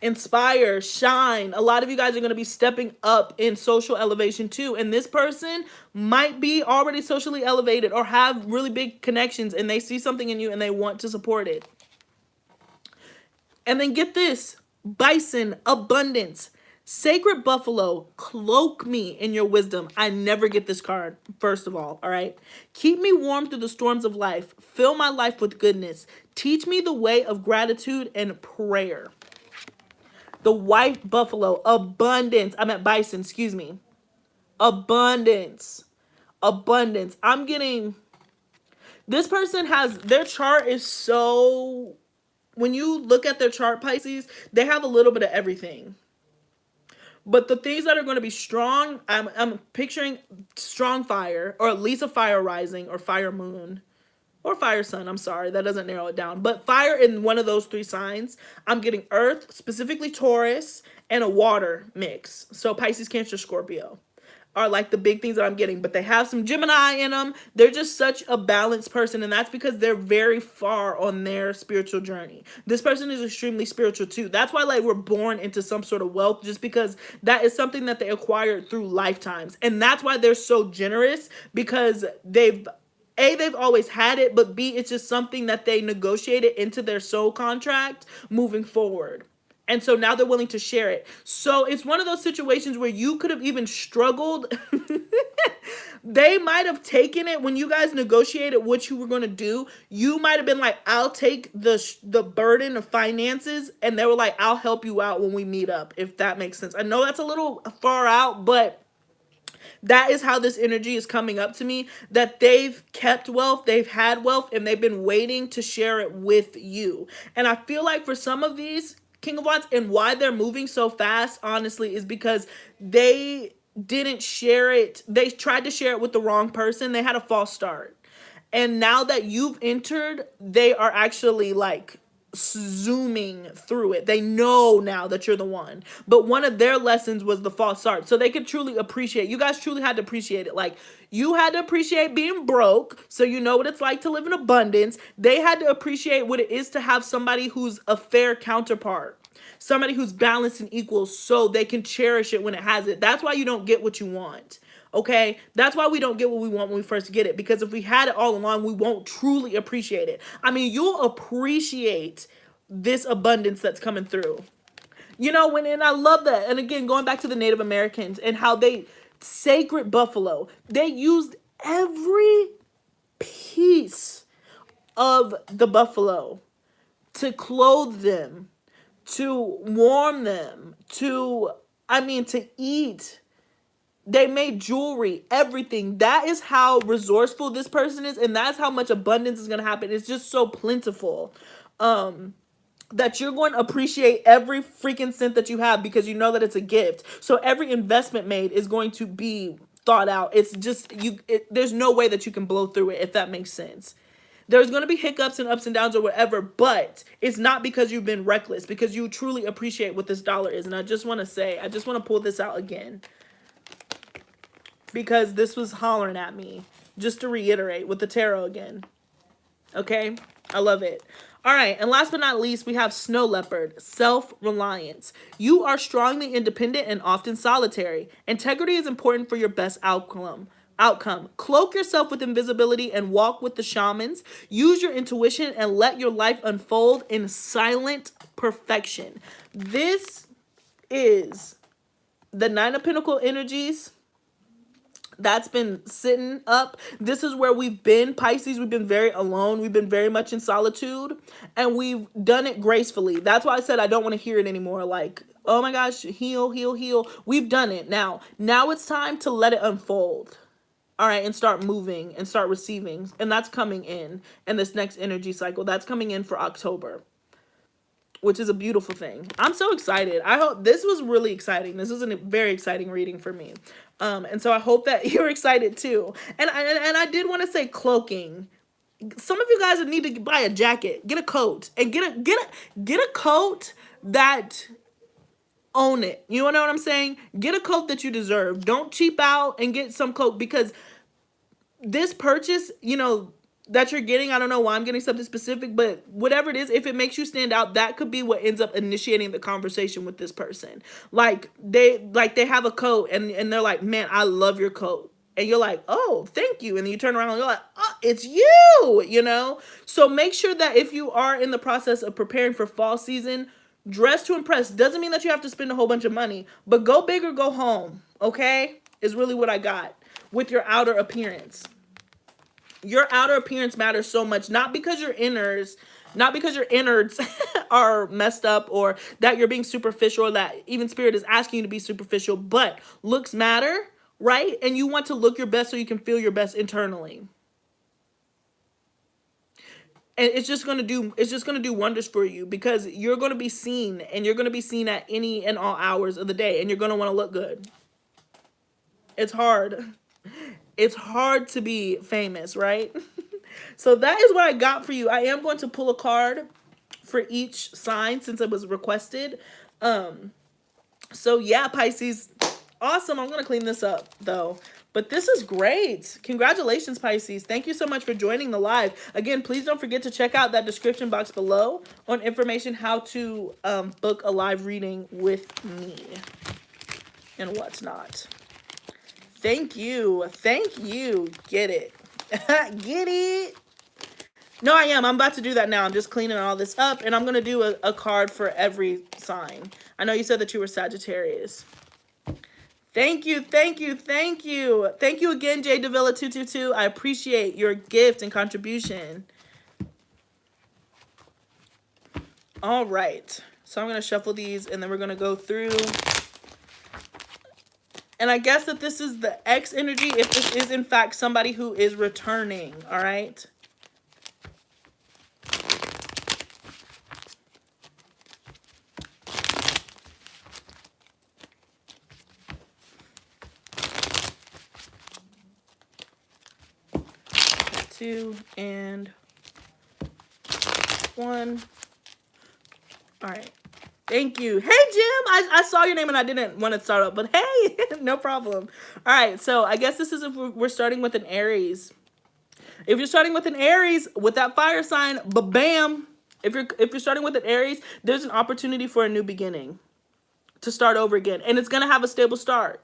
Inspire, shine. A lot of you guys are going to be stepping up in social elevation too. And this person might be already socially elevated or have really big connections and they see something in you and they want to support it. And then get this, bison, abundance. Sacred buffalo, cloak me in your wisdom. I never get this card, first of all right? Keep me warm through the storms of life. Fill my life with goodness. Teach me the way of gratitude and prayer. The white buffalo, abundance. I meant bison, excuse me. Abundance. Abundance. I'm getting... This person has... Their chart is so... When you look at their chart, Pisces, they have a little bit of everything. But the things that are going to be strong, I'm picturing strong fire, or at least a fire rising, or fire moon, or fire sun. I'm sorry, that doesn't narrow it down. But fire in one of those three signs. I'm getting earth, specifically Taurus, and a water mix. So Pisces, Cancer, Scorpio are like the big things that I'm getting, but they have some Gemini in them. They're just such a balanced person, and that's because they're very far on their spiritual journey. This person is extremely spiritual too. That's why like we're born into some sort of wealth, just because that is something that they acquired through lifetimes. And that's why they're so generous, because they've always had it, but B, it's just something that they negotiated into their soul contract moving forward. And so now they're willing to share it. So it's one of those situations where you could have even struggled. They might have taken it when you guys negotiated what you were going to do. You might have been like, I'll take the burden of finances. And they were like, I'll help you out when we meet up, if that makes sense. I know that's a little far out, but that is how this energy is coming up to me, that they've kept wealth, they've had wealth, and they've been waiting to share it with you. And I feel like for some of these King of Wands, and why they're moving so fast, honestly, is because they didn't share it. They tried to share it with the wrong person. They had a false start. And now that you've entered, they are actually like zooming through it. They know now that you're the one. But one of their lessons was the false start. So they could truly appreciate. You guys truly had to appreciate it. Like, you had to appreciate being broke, so you know what it's like to live in abundance. They had to appreciate what it is to have somebody who's a fair counterpart. Somebody who's balanced and equal, so they can cherish it when it has it. That's why you don't get what you want. Okay, that's why we don't get what we want when we first get it, because if we had it all along, we won't truly appreciate it. I mean, you'll appreciate this abundance that's coming through. You know, and I love that. And again, going back to the Native Americans and how they, sacred buffalo, they used every piece of the buffalo to clothe them, to warm them, to eat. They made jewelry, everything. That is how resourceful this person is, and that's how much abundance is going to happen. It's just so plentiful that you're going to appreciate every freaking cent that you have, because you know that it's a gift. So every investment made is going to be thought out. It's just, there's no way that you can blow through it, if that makes sense. There's going to be hiccups and ups and downs or whatever, but it's not because you've been reckless, because you truly appreciate what this dollar is. And I just want to say, I just want to pull this out again, because this was hollering at me, just to reiterate with the tarot again. Okay? I love it. All right, and last but not least, we have Snow Leopard, self-reliance. You are strongly independent and often solitary. Integrity is important for your best outcome. Cloak yourself with invisibility and walk with the shamans. Use your intuition and let your life unfold in silent perfection. This is the Nine of Pentacles energies that's been sitting up. This is where we've been, Pisces. We've been very alone. We've been very much in solitude, and we've done it gracefully. That's why I said I don't want to hear it anymore. Like, oh my gosh, heal, heal, heal. We've done it. Now it's time to let it unfold. All right, and start moving and start receiving. And that's coming in this next energy cycle. That's coming in for October, which is a beautiful thing. I'm so excited. I hope this was really exciting. This was a very exciting reading for me. And so I hope that you're excited too. And I did want to say cloaking. Some of you guys need to buy a jacket, get a coat, and get a coat that own it. You know what I'm saying? Get a coat that you deserve. Don't cheap out and get some coat, because this purchase, that you're getting, I don't know why I'm getting something specific, but whatever it is, if it makes you stand out, that could be what ends up initiating the conversation with this person. Like they have a coat and they're like, man, I love your coat. And you're like, oh, thank you. And then you turn around and you're like, oh, it's you, So make sure that if you are in the process of preparing for fall season, dress to impress. Doesn't mean that you have to spend a whole bunch of money, but go big or go home, okay? Is really what I got with your outer appearance. Your outer appearance matters so much, not because your innards are messed up, or that you're being superficial, or that even spirit is asking you to be superficial, but looks matter, right? And you want to look your best so you can feel your best internally. And it's just gonna do wonders for you, because you're gonna be seen, and you're gonna be seen at any and all hours of the day, and you're gonna want to look good. It's hard. It's hard to be famous, right? So that is what I got for you. I am going to pull a card for each sign since it was requested. So yeah, Pisces, awesome. I'm gonna clean this up though. But this is great. Congratulations, Pisces. Thank you so much for joining the live. Again, please don't forget to check out that description box below on information how to book a live reading with me and whatnot. Thank you. Thank you. Get it. Get it. No, I am. I'm about to do that now. I'm just cleaning all this up, and I'm going to do a card for every sign. I know you said that you were Sagittarius. Thank you, thank you, thank you. Thank you again, J Davila 222. I appreciate your gift and contribution. All right. So I'm going to shuffle these, and then we're going to go through. And I guess that this is the X energy, if this is in fact somebody who is returning, all right? Two and one. All right. Thank you. Hey, Jim. I saw your name and I didn't want to start up, but hey, no problem. All right. So I guess this is if we're starting with an Aries. If you're starting with an Aries with that fire sign, bam. If you're starting with an Aries, there's an opportunity for a new beginning, to start over again, and it's gonna have a stable start.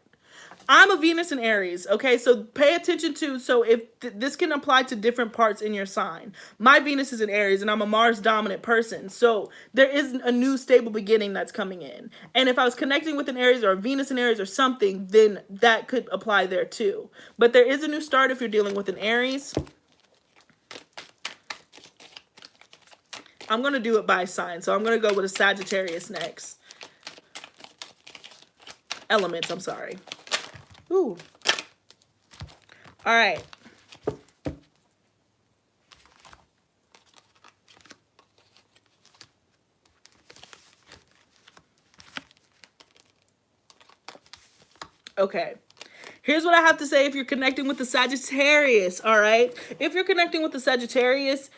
I'm a Venus in Aries, okay? So pay attention to, so if this can apply to different parts in your sign. My Venus is in Aries, and I'm a Mars dominant person. So there is a new stable beginning that's coming in. And if I was connecting with an Aries or a Venus in Aries or something, then that could apply there too. But there is a new start if you're dealing with an Aries. I'm going to do it by sign. So I'm going to go with a Sagittarius next. Elements, I'm sorry. Ooh. All right. Okay. Here's what I have to say if you're connecting with the Sagittarius, all right? If you're connecting with the Sagittarius,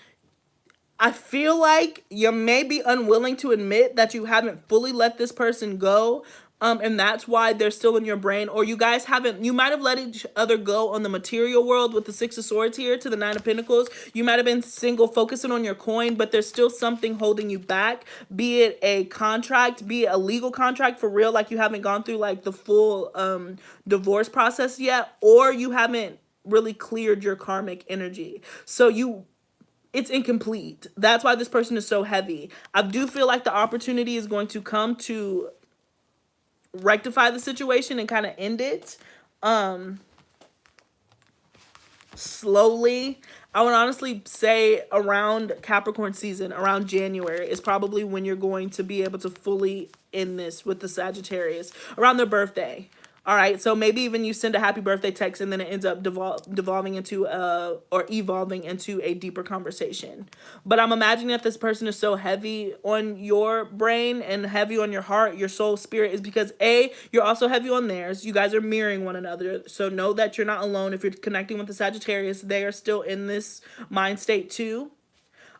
I feel like you may be unwilling to admit that you haven't fully let this person go. And that's why they're still in your brain, or you guys haven't, you might have let each other go on the material world with the Six of Swords here to the Nine of Pentacles. You might have been single, focusing on your coin, but there's still something holding you back, be it a contract, be it a legal contract for real, like you haven't gone through like the full divorce process yet, or you haven't really cleared your karmic energy. So it's incomplete. That's why this person is so heavy. I do feel like the opportunity is going to come to rectify the situation and kind of end it slowly. I would honestly say around Capricorn season, around January is probably when you're going to be able to fully end this with the Sagittarius, around their birthday. All right, so maybe even you send a happy birthday text and then it ends up devolving into or evolving into a deeper conversation. But I'm imagining that this person is so heavy on your brain and heavy on your heart, your soul, spirit, is because A, you're also heavy on theirs. You guys are mirroring one another. So know that you're not alone. If you're connecting with the Sagittarius, they are still in this mind state too.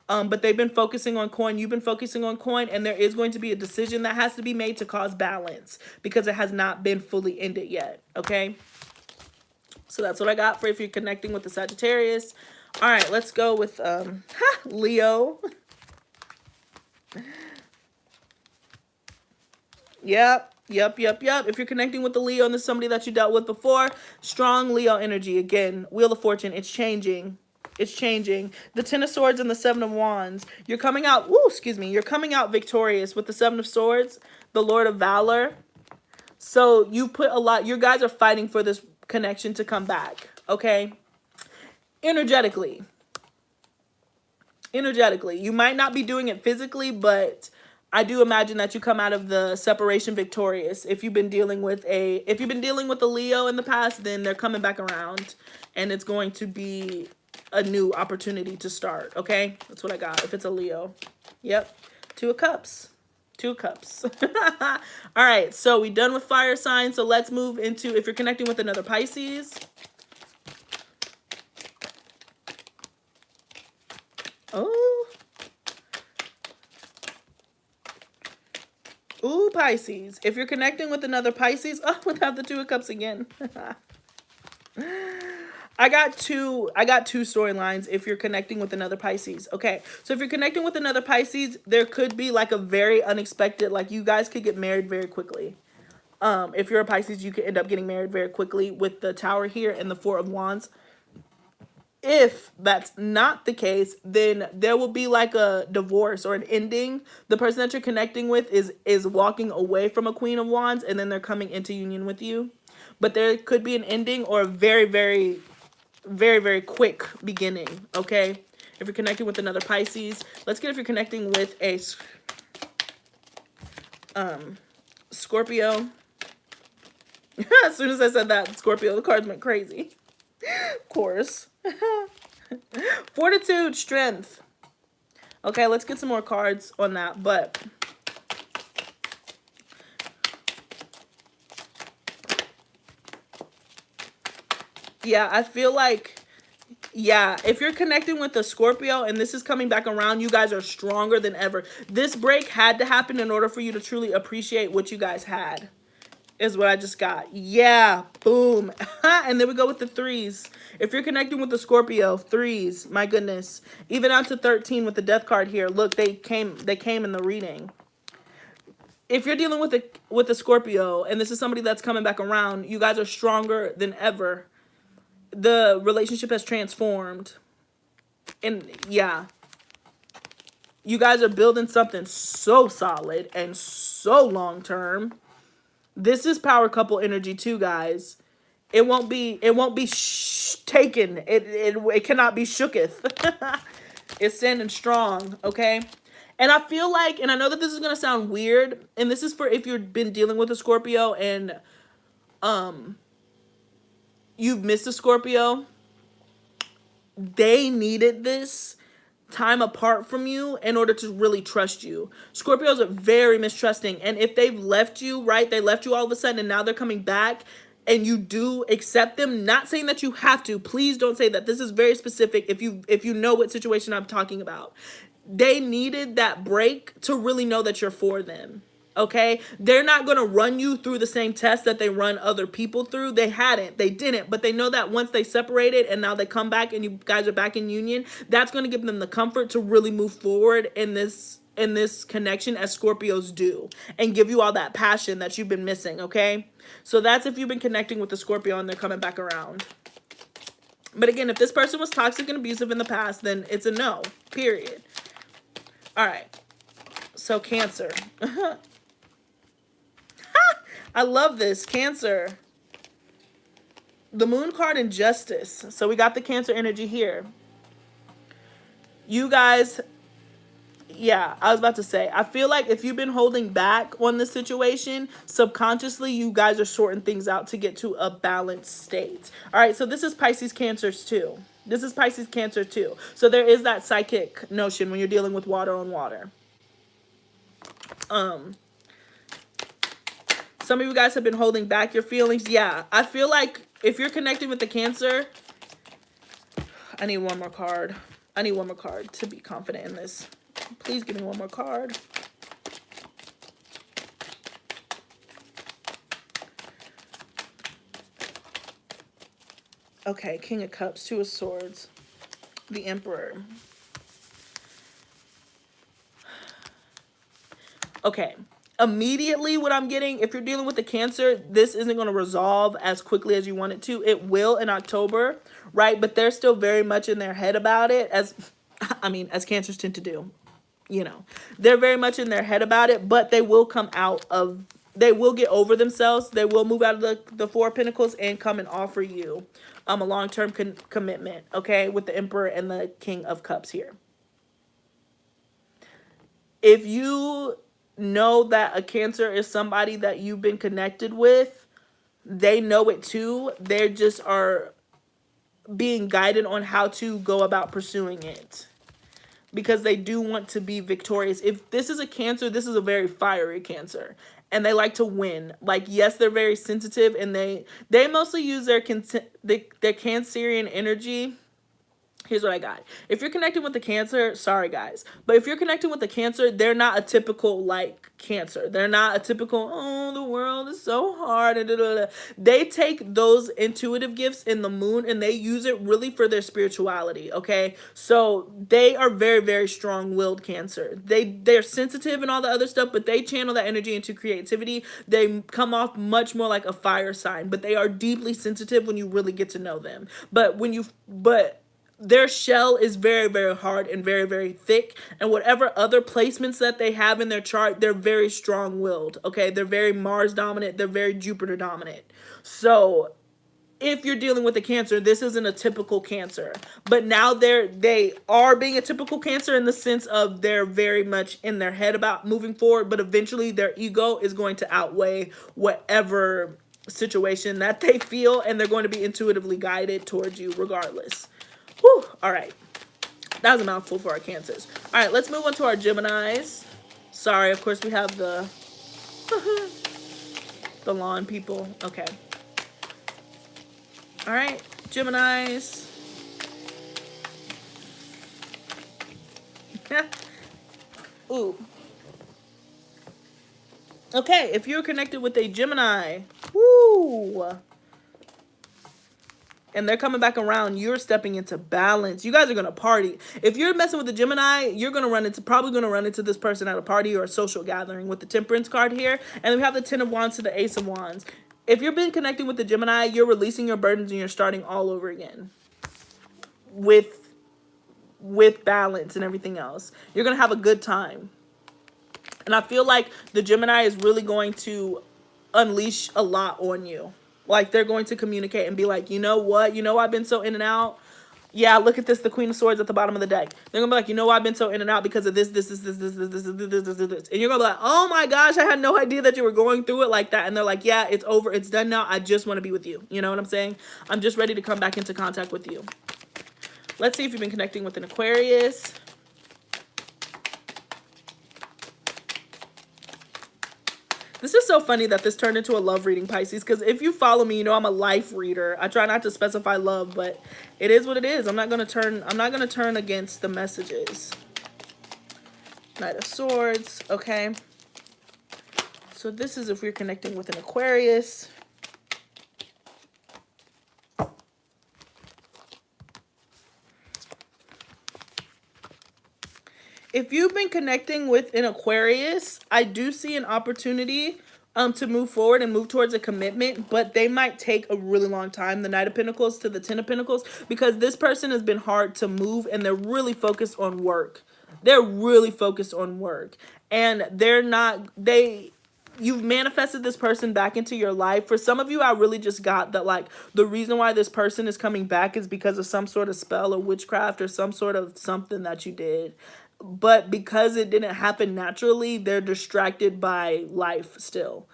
But they've been focusing on coin. You've been focusing on coin. And there is going to be a decision that has to be made to cause balance, because it has not been fully ended yet. Okay. So that's what I got for if you're connecting with the Sagittarius. All right. Let's go with Leo. Yep. If you're connecting with the Leo and there's somebody that you dealt with before, strong Leo energy. Again, Wheel of Fortune. It's changing. It's changing. The Ten of Swords and the Seven of Wands. You're coming out, you're coming out victorious with the Seven of Swords, the Lord of Valor. So you put a lot, you guys are fighting for this connection to come back, okay? Energetically. You might not be doing it physically, but I do imagine that you come out of the separation victorious. If you've been dealing with a Leo in the past, then they're coming back around, and it's going to be a new opportunity to start, okay? That's what I got if it's a Leo. Yep. Two of Cups. Two of Cups. All right, so we done with fire signs. So let's move into if you're connecting with another Pisces. Oh. Ooh, Pisces. If you're connecting with another Pisces, oh, without the Two of Cups again. I got two storylines if you're connecting with another Pisces. Okay, so if you're connecting with another Pisces, there could be like a very unexpected, like you guys could get married very quickly. If you're a Pisces, you could end up getting married very quickly with the Tower here and the Four of Wands. If that's not the case, then there will be like a divorce or an ending. The person that you're connecting with is walking away from a Queen of Wands, and then they're coming into union with you. But there could be an ending or a very, very, very, very quick beginning, okay? If you're connecting with another Pisces, let's get if you're connecting with a Scorpio. As soon as I said that, Scorpio, the cards went crazy. Of course. Fortitude, strength. Okay, let's get some more cards on that, but yeah, I feel like, yeah, if you're connecting with a Scorpio and this is coming back around, you guys are stronger than ever. This break had to happen in order for you to truly appreciate what you guys had, is what I just got. Yeah, boom. And then we go with the threes. If you're connecting with the Scorpio, threes, my goodness. Even out to 13 with the death card here. Look, they came in the reading. If you're dealing with a Scorpio and this is somebody that's coming back around, you guys are stronger than ever. The relationship has transformed. And yeah, you guys are building something so solid and so long term. This is power couple energy too, guys. It won't be taken. It cannot be shooketh. It's standing strong, okay? And I feel like, and I know that this is gonna sound weird, and this is for if you've been dealing with a Scorpio and you've missed a Scorpio. They needed this time apart from you in order to really trust you. Scorpios are very mistrusting, and if they've left you, right, they left you all of a sudden and now they're coming back and you do accept them, not saying that you have to, please don't say that. This is very specific if you know what situation I'm talking about. They needed that break to really know that you're for them. Okay, they're not going to run you through the same test that they run other people through. They didn't, but they know that once they separated and now they come back and you guys are back in union, that's going to give them the comfort to really move forward in this connection as Scorpios do, and give you all that passion that you've been missing. Okay, so that's if you've been connecting with the Scorpio and they're coming back around. But again, if this person was toxic and abusive in the past, then it's a no, period. All right, so Cancer. I love this, Cancer. The Moon card and Justice. So we got the Cancer energy here. You guys, yeah, I was about to say, I feel like if you've been holding back on this situation, subconsciously you guys are sorting things out to get to a balanced state. All right, so this is Pisces Cancers too. This is Pisces Cancer too. So there is that psychic notion when you're dealing with water on water. Some of you guys have been holding back your feelings. Yeah, I feel like if you're connecting with the Cancer, I need one more card. I need one more card to be confident in this. Please give me one more card. Okay, King of Cups, Two of Swords, the Emperor. Okay. Immediately what I'm getting, if you're dealing with the Cancer, this isn't going to resolve as quickly as you want it to. It will in October, right? But they're still very much in their head about it, as Cancers tend to do. You know, they're very much in their head about it, but they will come out of, they will get over themselves. They will move out of the Four of Pentacles and come and offer you a long-term commitment, okay, with the Emperor and the King of Cups here. If you know that a Cancer is somebody that you've been connected with, they know it too. They just are being guided on how to go about pursuing it, because they do want to be victorious. If this is a Cancer, this is a very fiery Cancer, and they like to win. Like, yes, they're very sensitive, and they mostly use their Cancerian energy. Here's what I got. If you're connecting with the Cancer, sorry guys, but if you're connecting with the Cancer, they're not a typical like Cancer. They're not a typical, oh, the world is so hard. They take those intuitive gifts in the moon and they use it really for their spirituality. Okay, so they are very, very strong-willed Cancer. They're sensitive and all the other stuff, but they channel that energy into creativity. They come off much more like a fire sign, but they are deeply sensitive when you really get to know them. But their shell is very, very hard and very, very thick. And whatever other placements that they have in their chart, they're very strong-willed. Okay, they're very Mars dominant. They're very Jupiter dominant. So if you're dealing with a Cancer, this isn't a typical Cancer. But now they are being a typical Cancer in the sense of they're very much in their head about moving forward. But eventually their ego is going to outweigh whatever situation that they feel. And they're going to be intuitively guided towards you regardless. Whew, all right. That was a mouthful for our Cancers. All right, let's move on to our Geminis. Sorry, of course, we have the the lawn people. Okay. All right, Geminis. Ooh. Okay, if you're connected with a Gemini, woo, and they're coming back around, you're stepping into balance. You guys are going to party. If you're messing with the Gemini, you're going to probably going to run into this person at a party or a social gathering with the Temperance card here. And then we have the Ten of Wands to the Ace of Wands. If you've been connecting with the Gemini, you're releasing your burdens and you're starting all over again. With balance and everything else. You're going to have a good time. And I feel like the Gemini is really going to unleash a lot on you. Like, they're going to communicate and be like, you know what? You know, I've been so in and out. Yeah, look at this, the Queen of Swords at the bottom of the deck. They're going to be like, you know, I've been so in and out because of this. And you're going to be like, oh my gosh, I had no idea that you were going through it like that. And they're like, yeah, it's over. It's done now. I just want to be with you. You know what I'm saying? I'm just ready to come back into contact with you. Let's see if you've been connecting with an Aquarius. This is so funny that this turned into a love reading, Pisces, because if you follow me, you know I'm a life reader. I try not to specify love, but it is what it is. I'm not going to turn against the messages. Knight of Swords, okay? So this is if we're connecting with an Aquarius. If you've been connecting with an Aquarius, I do see an opportunity to move forward and move towards a commitment, but they might take a really long time. The Knight of Pentacles to the Ten of Pentacles, because this person has been hard to move and they're really focused on work. They're really focused on work, and you've manifested this person back into your life. For some of you, I really just got that, like, the reason why this person is coming back is because of some sort of spell or witchcraft or some sort of something that you did. But because it didn't happen naturally, they're distracted by life still.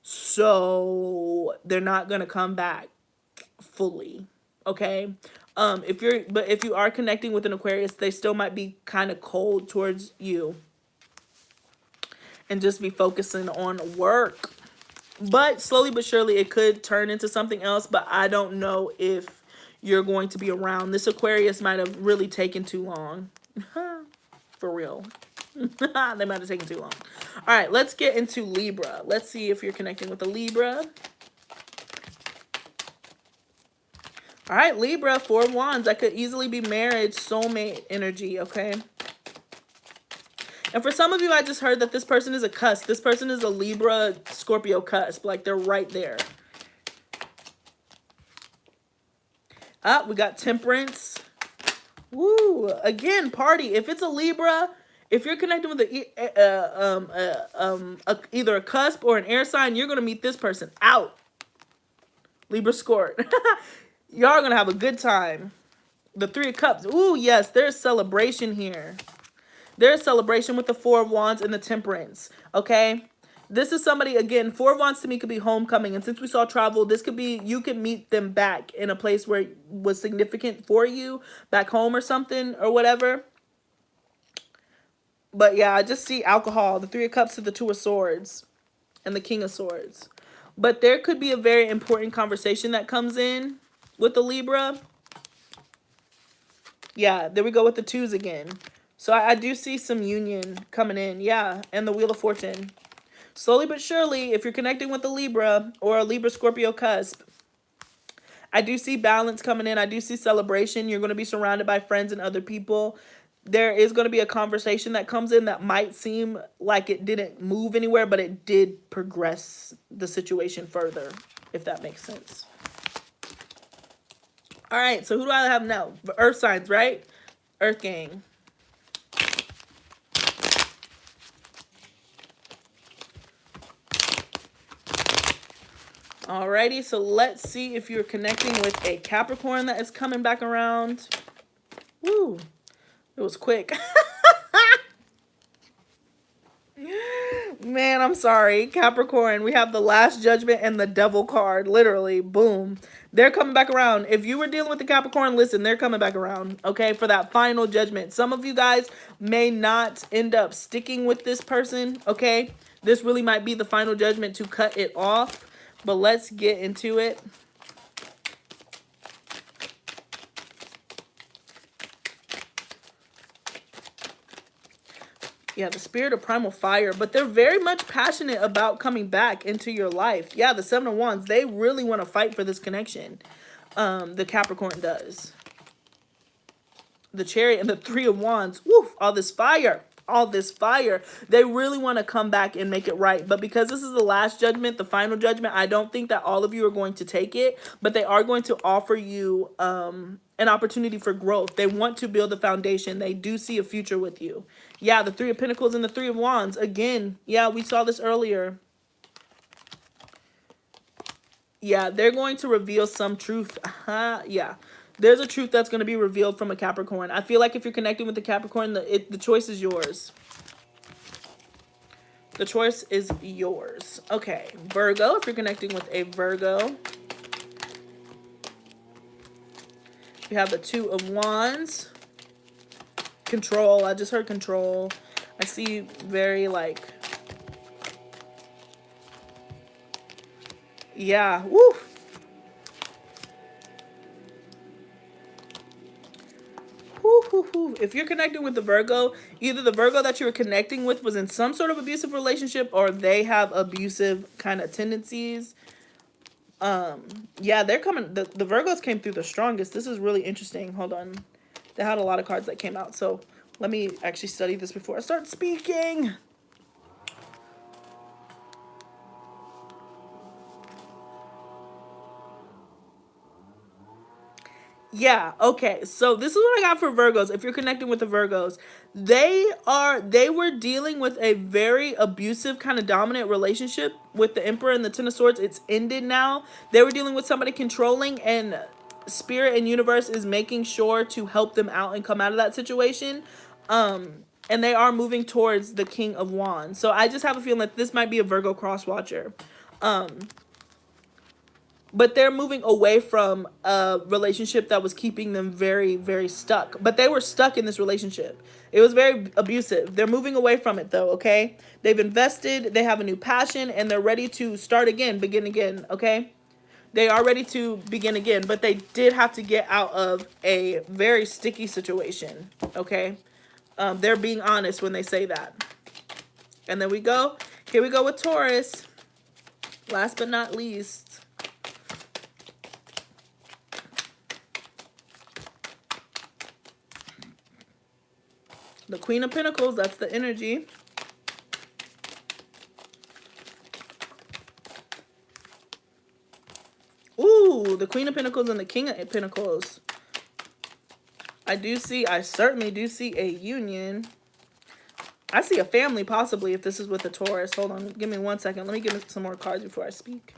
So they're not going to come back fully. Okay? If you are connecting with an Aquarius, they still might be kind of cold towards you and just be focusing on work. But slowly but surely it could turn into something else, but I don't know if you're going to be around. This Aquarius might have really taken too long. For real. They might have taken too long. All right, let's get into Libra. Let's see if you're connecting with a Libra. All right, Libra, Four of Wands. That could easily be marriage, soulmate energy, okay? And for some of you, I just heard that this person is a cusp. This person is a Libra, Scorpio cusp. Like, they're right there. We got Temperance. Woo! Again, party. If it's a Libra, if you're connected with either a cusp or an air sign, you're gonna meet this person out. Libra Scort. Y'all are gonna have a good time. The Three of Cups. Ooh, yes, there's celebration here. There's celebration with the Four of Wands and the Temperance. Okay, This is somebody, again, 4 of Wands to me could be homecoming. And since we saw travel, this could be, you could meet them back in a place where it was significant for you, back home or something or whatever. But yeah, I just see alcohol, the 3 of Cups to the 2 of Swords and the King of Swords. But there could be a very important conversation that comes in with the Libra. Yeah, there we go with the 2s again. So I do see some union coming in. Yeah, and the Wheel of Fortune. Slowly but surely, if you're connecting with a Libra or a Libra-Scorpio cusp, I do see balance coming in. I do see celebration. You're going to be surrounded by friends and other people. There is going to be a conversation that comes in that might seem like it didn't move anywhere, but it did progress the situation further, if that makes sense. All right, so who do I have now? Earth signs, right? Earth gang. Alrighty, so let's see if you're connecting with a Capricorn that is coming back around. Woo, it was quick. Man, I'm sorry. Capricorn, we have the Last Judgment and the Devil card. Literally, boom. They're coming back around. If you were dealing with the Capricorn, listen, they're coming back around, okay, for that final judgment. Some of you guys may not end up sticking with this person, okay? This really might be the final judgment to cut it off. But let's get into it. Yeah, the Spirit of Primal Fire. But they're very much passionate about coming back into your life. Yeah, the 7 of Wands. They really want to fight for this connection. The Capricorn does. The Chariot and the 3 of Wands. Woof, all this fire. All this fire. They really want to come back and make it right. But because this is the last judgment, the final judgment, I don't think that all of you are going to take it. But they are going to offer you an opportunity for growth. They want to build a foundation. They do see a future with you. Yeah, the 3 of Pentacles and the 3 of Wands. Again, yeah, we saw this earlier. Yeah, they're going to reveal some truth. Yeah. There's a truth that's going to be revealed from a Capricorn. I feel like if you're connecting with the Capricorn, the choice is yours. The choice is yours. Okay, Virgo, if you're connecting with a Virgo. We have the 2 of Wands. Control. I just heard control. I see very like... Yeah, woo! If you're connecting with the Virgo, either the Virgo that you were connecting with was in some sort of abusive relationship or they have abusive kind of tendencies. Yeah, they're coming. The Virgos came through the strongest. This is really interesting. Hold on. They had a lot of cards that came out. So let me actually study this before I start speaking. Yeah, okay. So this is what I got for Virgos. If you're connecting with the Virgos, they were dealing with a very abusive kind of dominant relationship with the Emperor and the 10 of Swords. It's ended now. They were dealing with somebody controlling, and Spirit and Universe is making sure to help them out and come out of that situation. And they are moving towards the King of Wands. So I just have a feeling that this might be a Virgo cross watcher. But they're moving away from a relationship that was keeping them very, very stuck. But they were stuck in this relationship. It was very abusive. They're moving away from it, though, okay? They've invested. They have a new passion. And they're ready to start again, begin again, okay? They are ready to begin again. But they did have to get out of a very sticky situation, okay? They're being honest when they say that. And then we go. Here we go with Taurus. Last but not least. The Queen of Pentacles, that's the energy. Ooh, the Queen of Pentacles and the King of Pentacles. I certainly do see a union. I see a family possibly if this is with the Taurus. Hold on, give me 1 second. Let me give some more cards before I speak.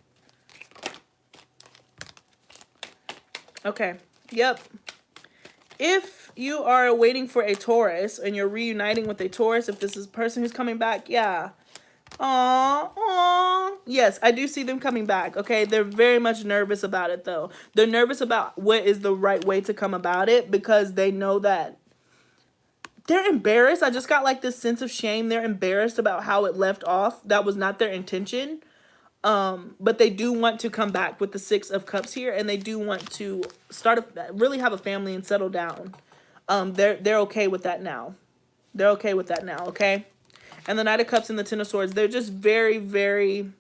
Okay, yep. If you are waiting for a Taurus and you're reuniting with a Taurus, if this is a person who's coming back, yeah. Aw, aw. Yes, I do see them coming back, okay? They're very much nervous about it, though. They're nervous about what is the right way to come about it because they know that they're embarrassed. I just got like this sense of shame. They're embarrassed about how it left off. That was not their intention. But they do want to come back with the Six of Cups here, and they do want to really have a family and settle down. They're okay with that now. They're okay with that now, okay? And the Knight of Cups and the Ten of Swords, they're just very, very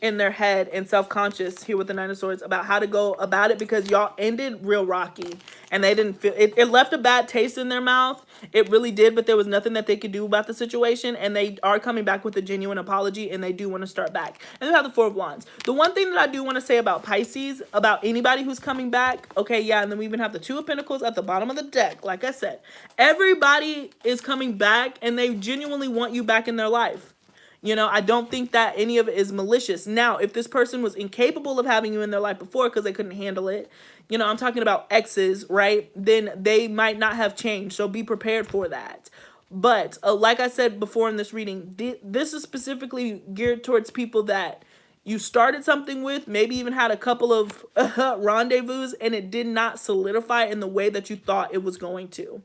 in their head and self-conscious here with the Nine of Swords about how to go about it because y'all ended real rocky and they didn't feel it. It left a bad taste in their mouth. It really did, but there was nothing that they could do about the situation, and they are coming back with a genuine apology, and they do want to start back. And they have the Four of Wands. The one thing that I do want to say about Pisces, about anybody who's coming back, okay, yeah, and then we even have the Two of Pentacles at the bottom of the deck. Like I said, everybody is coming back, and they genuinely want you back in their life. You know, I don't think that any of it is malicious. Now, if this person was incapable of having you in their life before because they couldn't handle it, you know, I'm talking about exes, right? Then they might not have changed. So be prepared for that. But like I said before in this reading, this is specifically geared towards people that you started something with, maybe even had a couple of rendezvous, and it did not solidify in the way that you thought it was going to.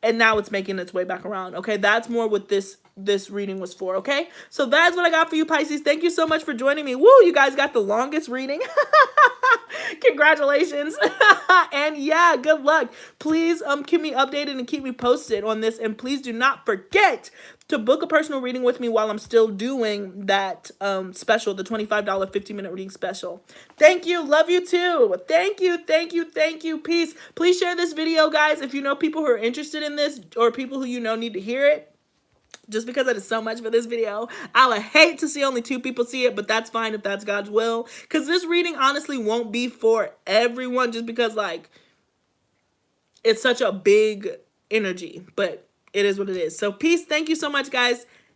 And now it's making its way back around. Okay, that's more what this reading was for. Okay, so that's what I got for you, Pisces. Thank you so much for joining me. Woo, you guys got the longest reading. Congratulations. And yeah, good luck. Please keep me updated and keep me posted on this, and please do not forget to book a personal reading with me while I'm still doing that special, the $25 15-minute reading special. Thank you. Love you too. Thank you. Thank you. Thank you. Peace. Please share this video, guys, if you know people who are interested in this or people who you know need to hear it. Just because that is so much for this video. I would hate to see only 2 people see it, but that's fine if that's God's will. Because this reading honestly won't be for everyone just because, like, it's such a big energy. But it is what it is. So peace. Thank you so much, guys.